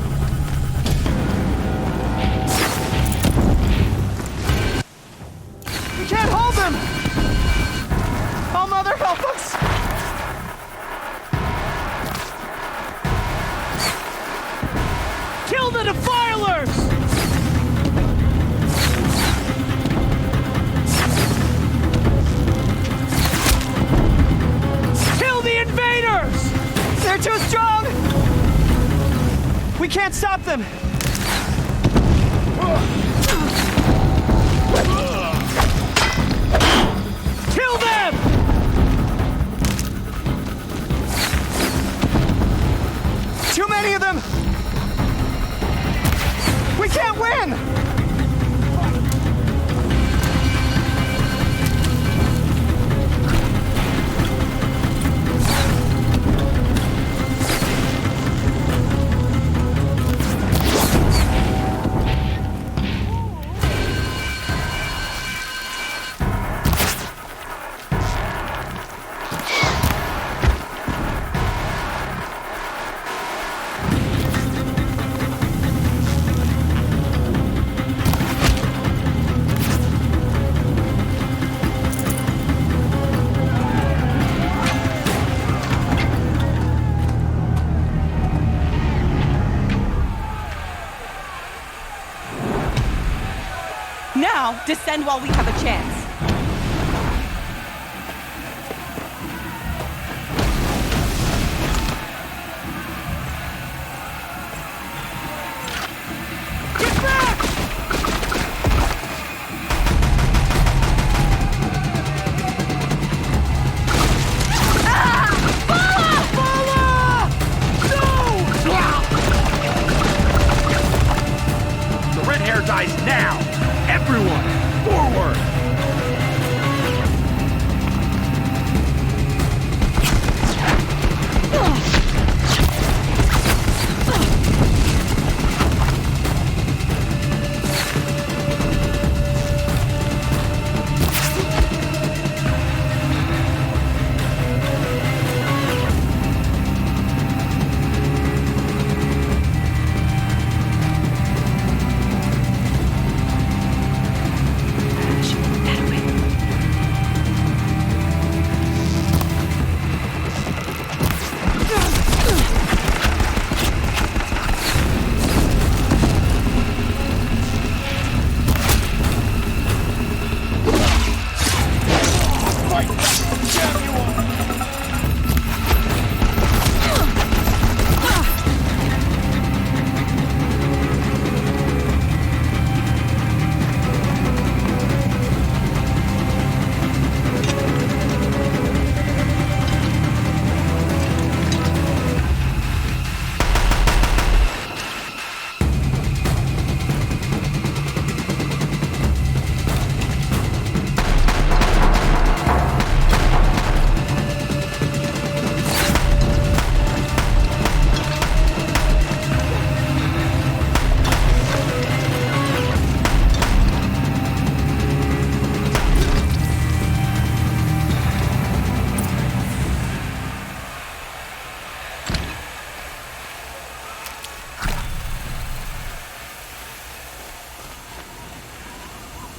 can't stop them! Kill them! Too many of them! We can't win! Now, descend while we have a chance. The red hair dies now! Everyone, forward!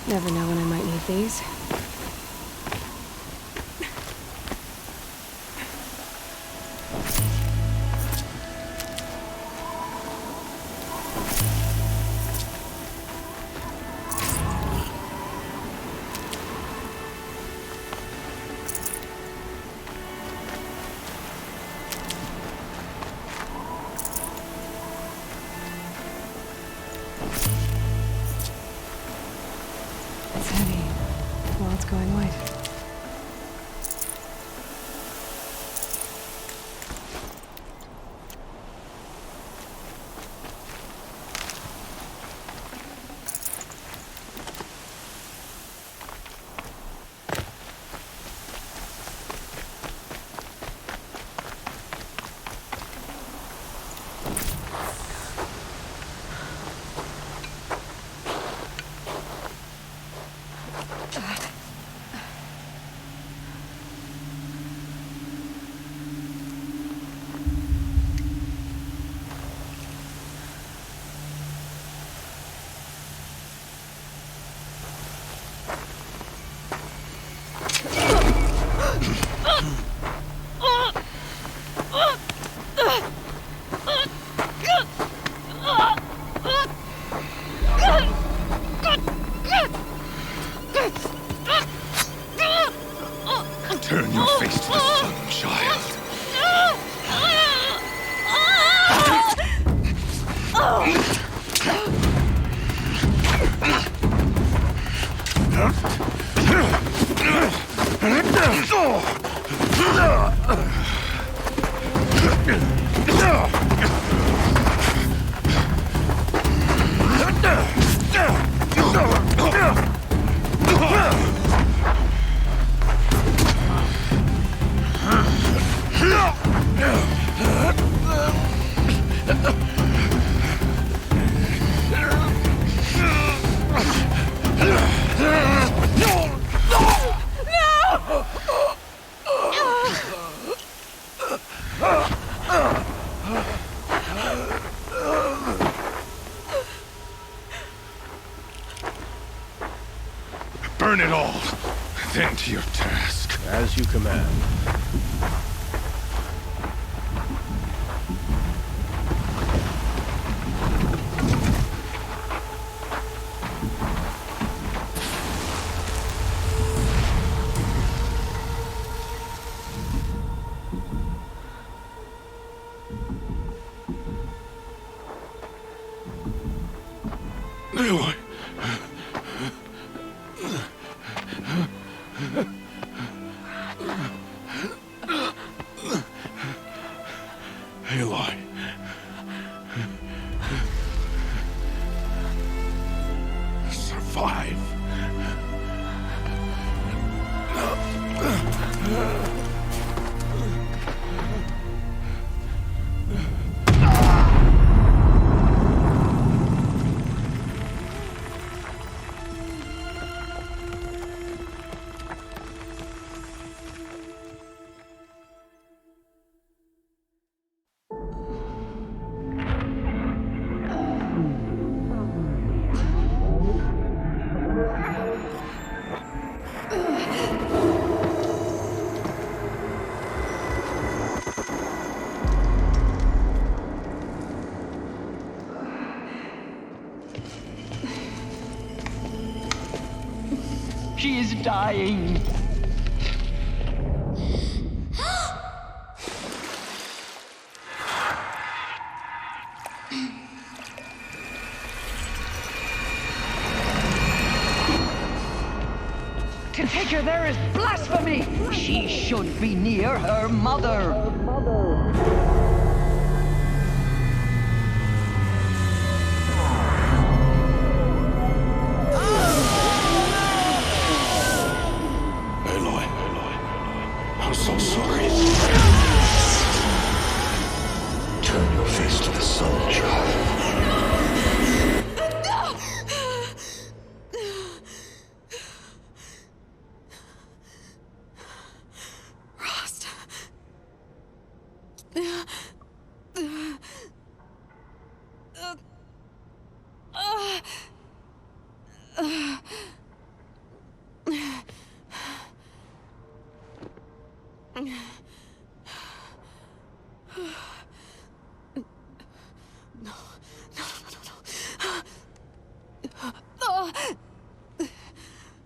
Never know when I might need these. It's heavy. Well, it's going white. Burn it all, then to your task. As you command. Aloy. Aloy. Survive. She is dying. To take her there is blasphemy. She should be near her mother. I'm so sorry. Turn your face to the sun, child. Rost.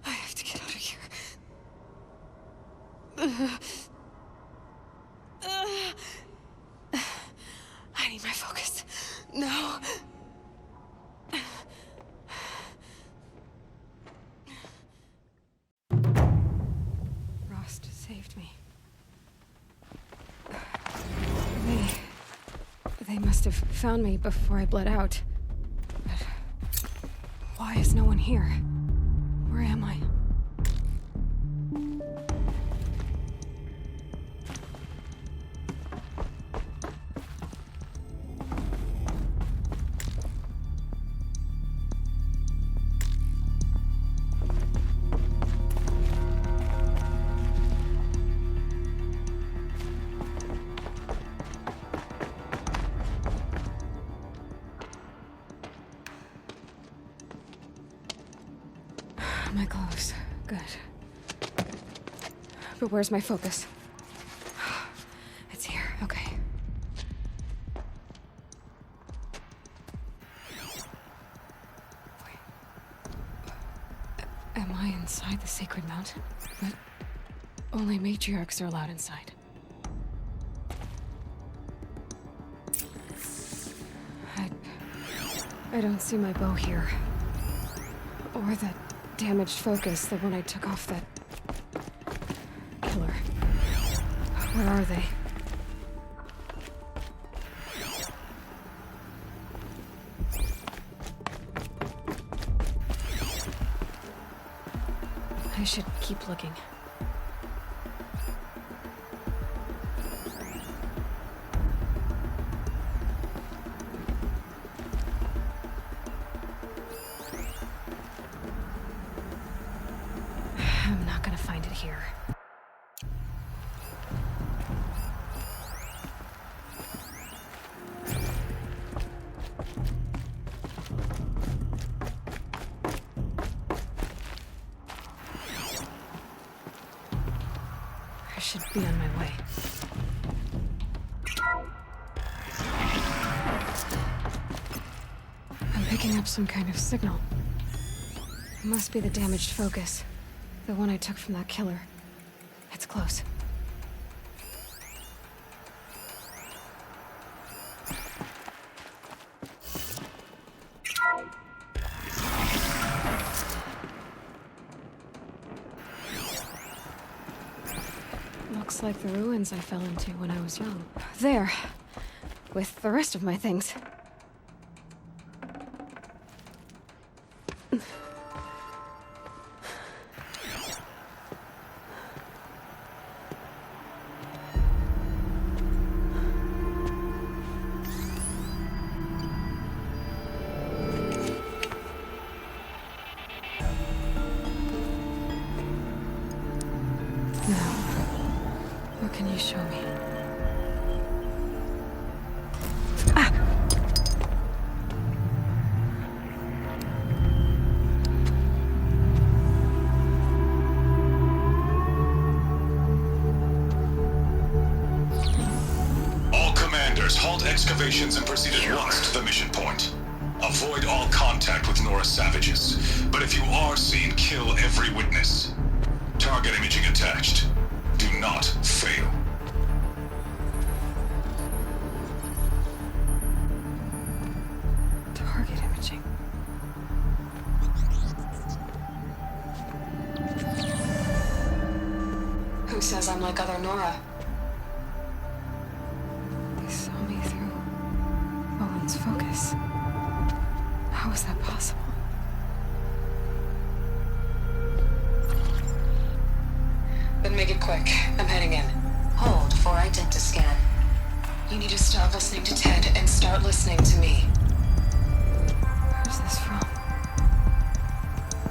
I have to get out of here. I need my focus. No. Rost saved me. They must have found me before I bled out. But why is no one here? Where am I? My clothes. Good. But where's my focus? It's here. Okay. Wait. Am I inside the sacred mountain? But only matriarchs are allowed inside. I don't see my bow here. Or that damaged focus, the one I took off that killer. Where are they? I should keep looking. I'm not gonna find it here. I should be on my way. I'm picking up some kind of signal. It must be the damaged focus. The one I took from that killer. It's close. Looks like the ruins I fell into when I was young. There. With the rest of my things. What can you show me? All commanders, halt excavations and proceed at once to the mission point. Avoid all contact with Nora savages, but if you are seen, kill every witness. Target imaging attached. Do not fail. Target imaging. Who says I'm like other Nora? They saw me through Owen's focus. How is that possible? Then make it quick. I'm heading in. Hold for identiscan. You need to stop listening to Ted and start listening to me. Where's this from?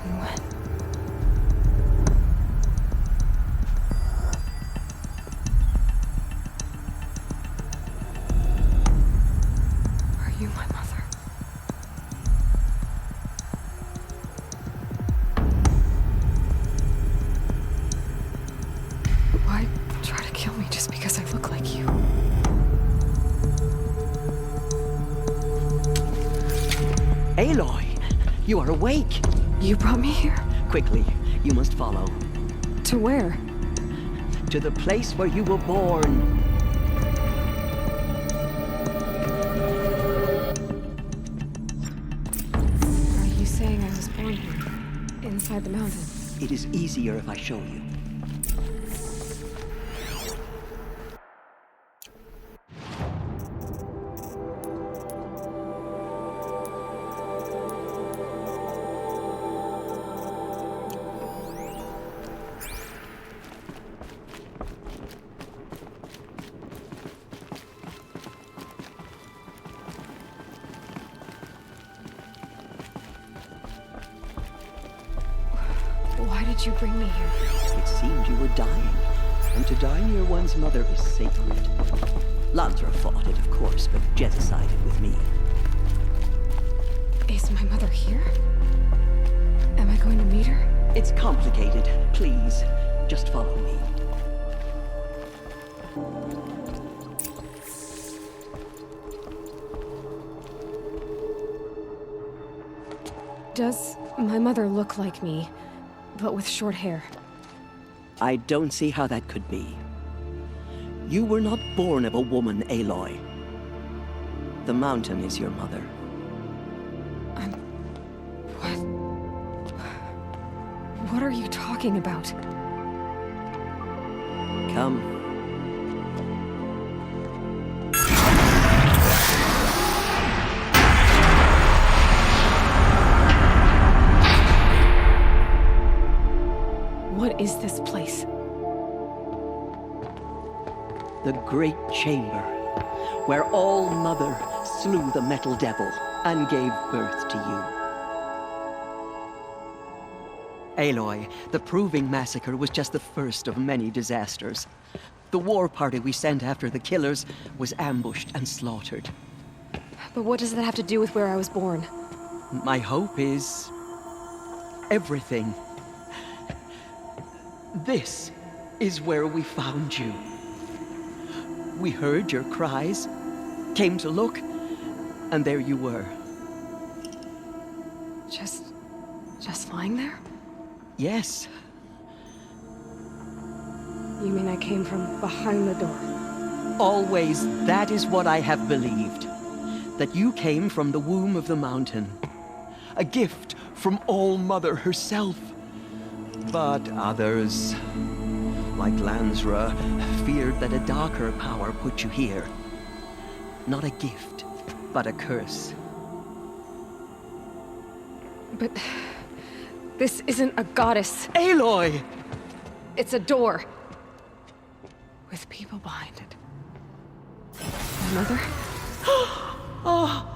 And when? Are you my mother? Why try to kill me just because I look like you? Aloy, you are awake. You brought me here? Quickly, you must follow. To where? To the place where you were born. Are you saying I was born here? Inside the mountain? It is easier if I show you. Why did you bring me here? It seemed you were dying, and to die near one's mother is sacred. Lansra fought it, of course, but Jezza sided with me. Is my mother here? Am I going to meet her? It's complicated. Please, just follow me. Does my mother look like me, but with short hair? I don't see how that could be. You were not born of a woman, Aloy. The mountain is your mother. What are you talking about? Come. What is this place? The Great Chamber, where All Mother slew the Metal Devil and gave birth to you. Aloy, the Proving Massacre was just the first of many disasters. The war party we sent after the killers was ambushed and slaughtered. But what does that have to do with where I was born? My hope is... everything. This is where we found you. We heard your cries, came to look, and there you were. Just lying there? Yes. You mean I came from behind the door? Always, that is what I have believed. That you came from the womb of the mountain. A gift from All Mother herself. But others, like Lansra, feared that a darker power put you here. Not a gift, but a curse. But... this isn't a goddess. Aloy! It's a door. With people behind it. My mother? Oh!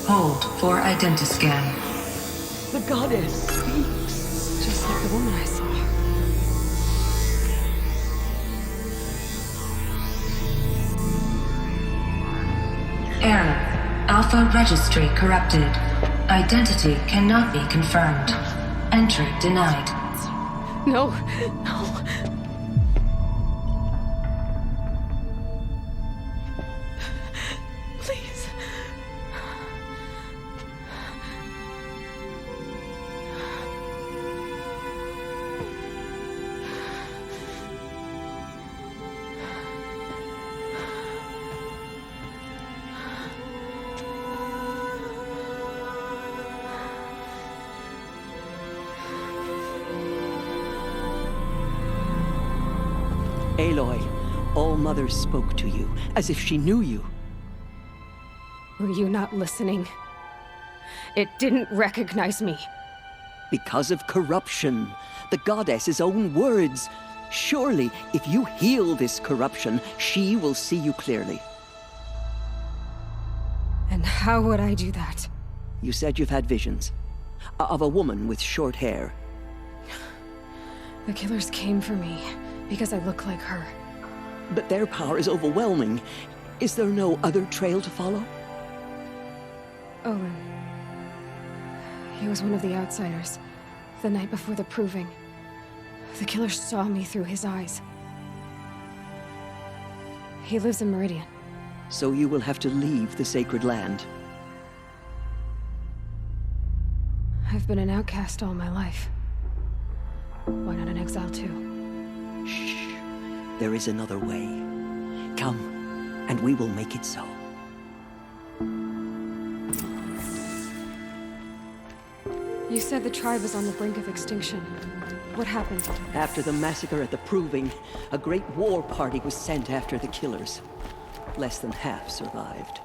Hold for identiscan. The goddess speaks. Just like the woman I saw. Error. Alpha registry corrupted. Identity cannot be confirmed. Entry denied. No. Please. Aloy, All Mother spoke to you, as if she knew you. Were you not listening? It didn't recognize me. Because of corruption. The goddess's own words. Surely, if you heal this corruption, she will see you clearly. And how would I do that? You said you've had visions. Of a woman with short hair. The killers came for me. Because I look like her. But their power is overwhelming. Is there no other trail to follow? Owen. He was one of the outsiders. The night before the proving. The killers saw me through his eyes. He lives in Meridian. So you will have to leave the sacred land. I've been an outcast all my life. Why not an exile too? Shh. There is another way. Come, and we will make it so. You said the tribe was on the brink of extinction. What happened? After the massacre at the Proving, a great war party was sent after the killers. Less than half survived.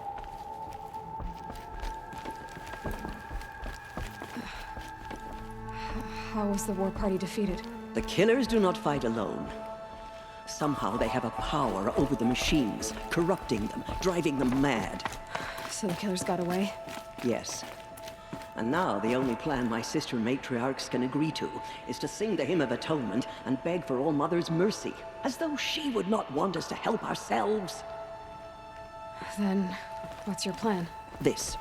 How was the war party defeated? The killers do not fight alone. Somehow they have a power over the machines, corrupting them, driving them mad. So the killers got away? Yes. And now the only plan my sister matriarchs can agree to is to sing the Hymn of Atonement and beg for All Mother's mercy, as though she would not want us to help ourselves. Then, what's your plan? This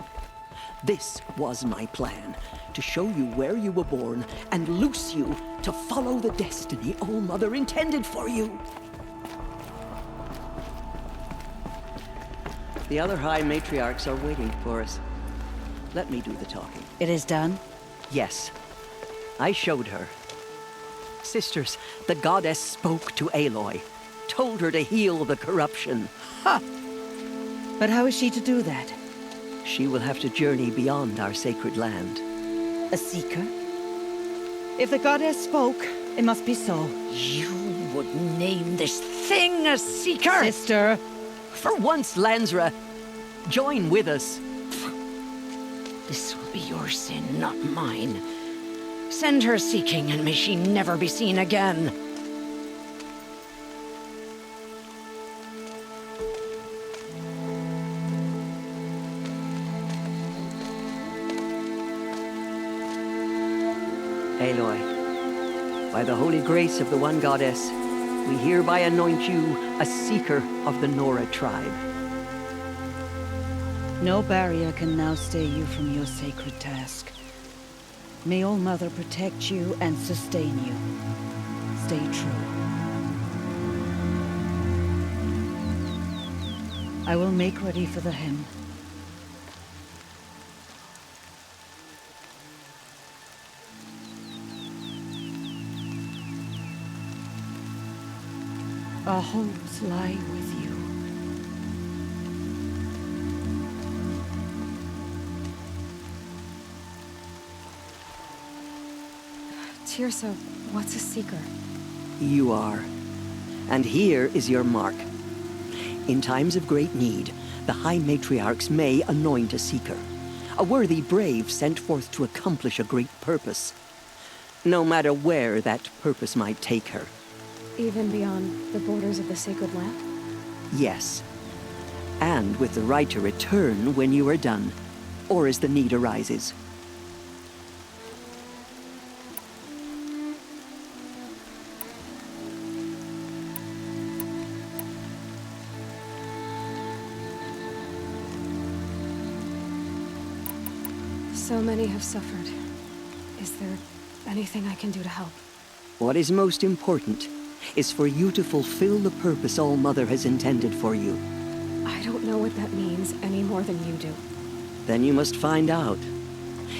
was my plan. To show you where you were born and loose you to follow the destiny All Mother intended for you. The other High Matriarchs are waiting for us. Let me do the talking. It is done? Yes. I showed her. Sisters, the goddess spoke to Aloy. Told her to heal the corruption. Ha! But how is she to do that? She will have to journey beyond our sacred land. A seeker? If the goddess spoke, it must be so. You would name this thing a seeker? Sister! For once, Lansra, Join with us. This will be your sin, not mine. Send her seeking, and may she never be seen again. Aloy, by the holy grace of the one goddess, we hereby anoint you a seeker of the Nora tribe. No barrier can now stay you from your sacred task. May All Mother protect you and sustain you. Stay true. I will make ready for the hymn. Our hopes lie with you. Tirso, what's a seeker? You are. And here is your mark. In times of great need, the High Matriarchs may anoint a seeker. A worthy brave sent forth to accomplish a great purpose. No matter where that purpose might take her. Even beyond the borders of the sacred land? Yes. And with the right to return when you are done, or as the need arises. So many have suffered. Is there anything I can do to help? What is most important is for you to fulfill the purpose All Mother has intended for you. I don't know what that means any more than you do. Then you must find out.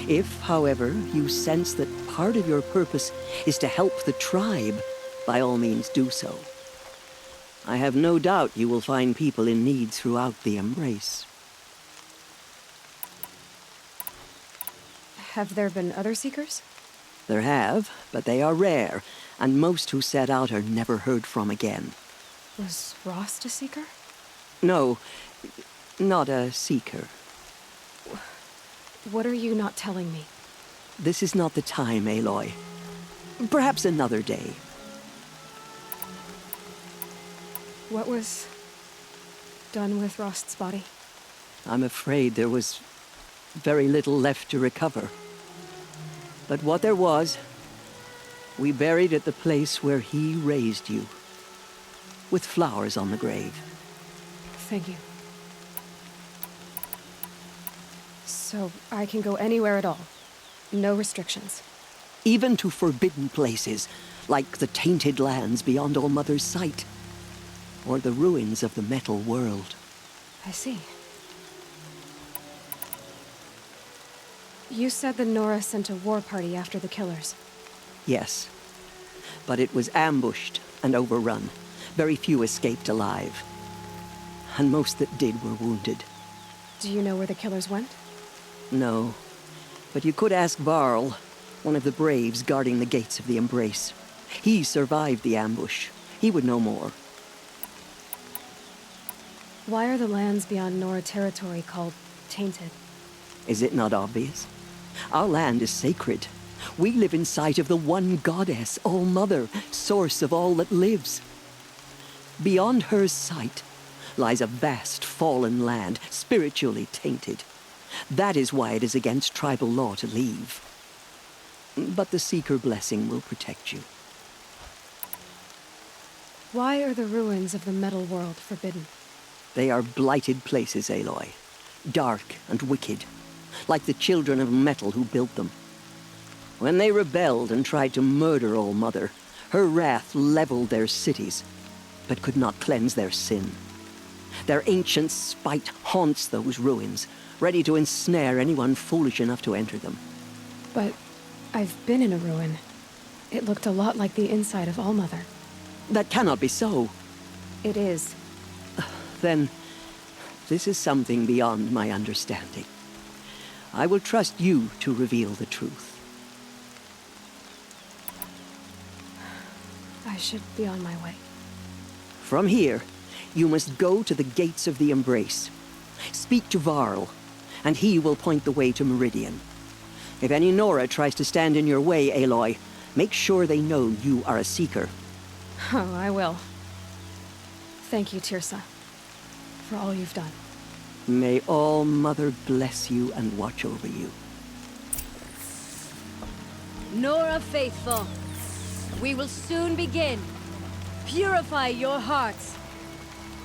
If, however, you sense that part of your purpose is to help the tribe, by all means do so. I have no doubt you will find people in need throughout the Embrace. Have there been other seekers? There have, but they are rare, and most who set out are never heard from again. Was Rost a seeker? No, not a seeker. What are you not telling me? This is not the time, Aloy. Perhaps another day. What was done with Rost's body? I'm afraid there was very little left to recover. But what there was, we buried at the place where he raised you, with flowers on the grave. Thank you. So I can go anywhere at all? No restrictions? Even to forbidden places, like the tainted lands beyond All Mother's sight, or the ruins of the metal world. I see. You said the Nora sent a war party after the killers. Yes, but it was ambushed and overrun. Very few escaped alive. And most that did were wounded. Do you know where the killers went? No, but you could ask Varl, one of the braves guarding the gates of the Embrace. He survived the ambush. He would know more. Why are the lands beyond Nora territory called tainted? Is it not obvious? Our land is sacred. We live in sight of the one goddess, All Mother, source of all that lives. Beyond her sight lies a vast fallen land, spiritually tainted. That is why it is against tribal law to leave. But the Seeker blessing will protect you. Why are the ruins of the metal world forbidden? They are blighted places, Aloy. Dark and wicked, like the children of metal who built them. When they rebelled and tried to murder All Mother, her wrath leveled their cities, but could not cleanse their sin. Their ancient spite haunts those ruins, ready to ensnare anyone foolish enough to enter them. But I've been in a ruin. It looked a lot like the inside of All Mother. That cannot be so. It is. Then, this is something beyond my understanding. I will trust you to reveal the truth. I should be on my way. From here, you must go to the gates of the Embrace. Speak to Varl, and he will point the way to Meridian. If any Nora tries to stand in your way, Aloy, make sure they know you are a Seeker. Oh, I will. Thank you, Tirsa, for all you've done. May All Mother bless you and watch over you. Nora faithful, we will soon begin. Purify your hearts.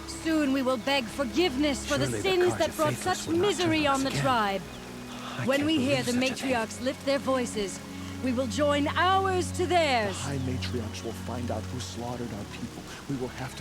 Soon we will beg forgiveness for the sins that brought such misery on the tribe. When we hear the matriarchs lift their voices, we will join ours to theirs. The High Matriarchs will find out who slaughtered our people. We will have to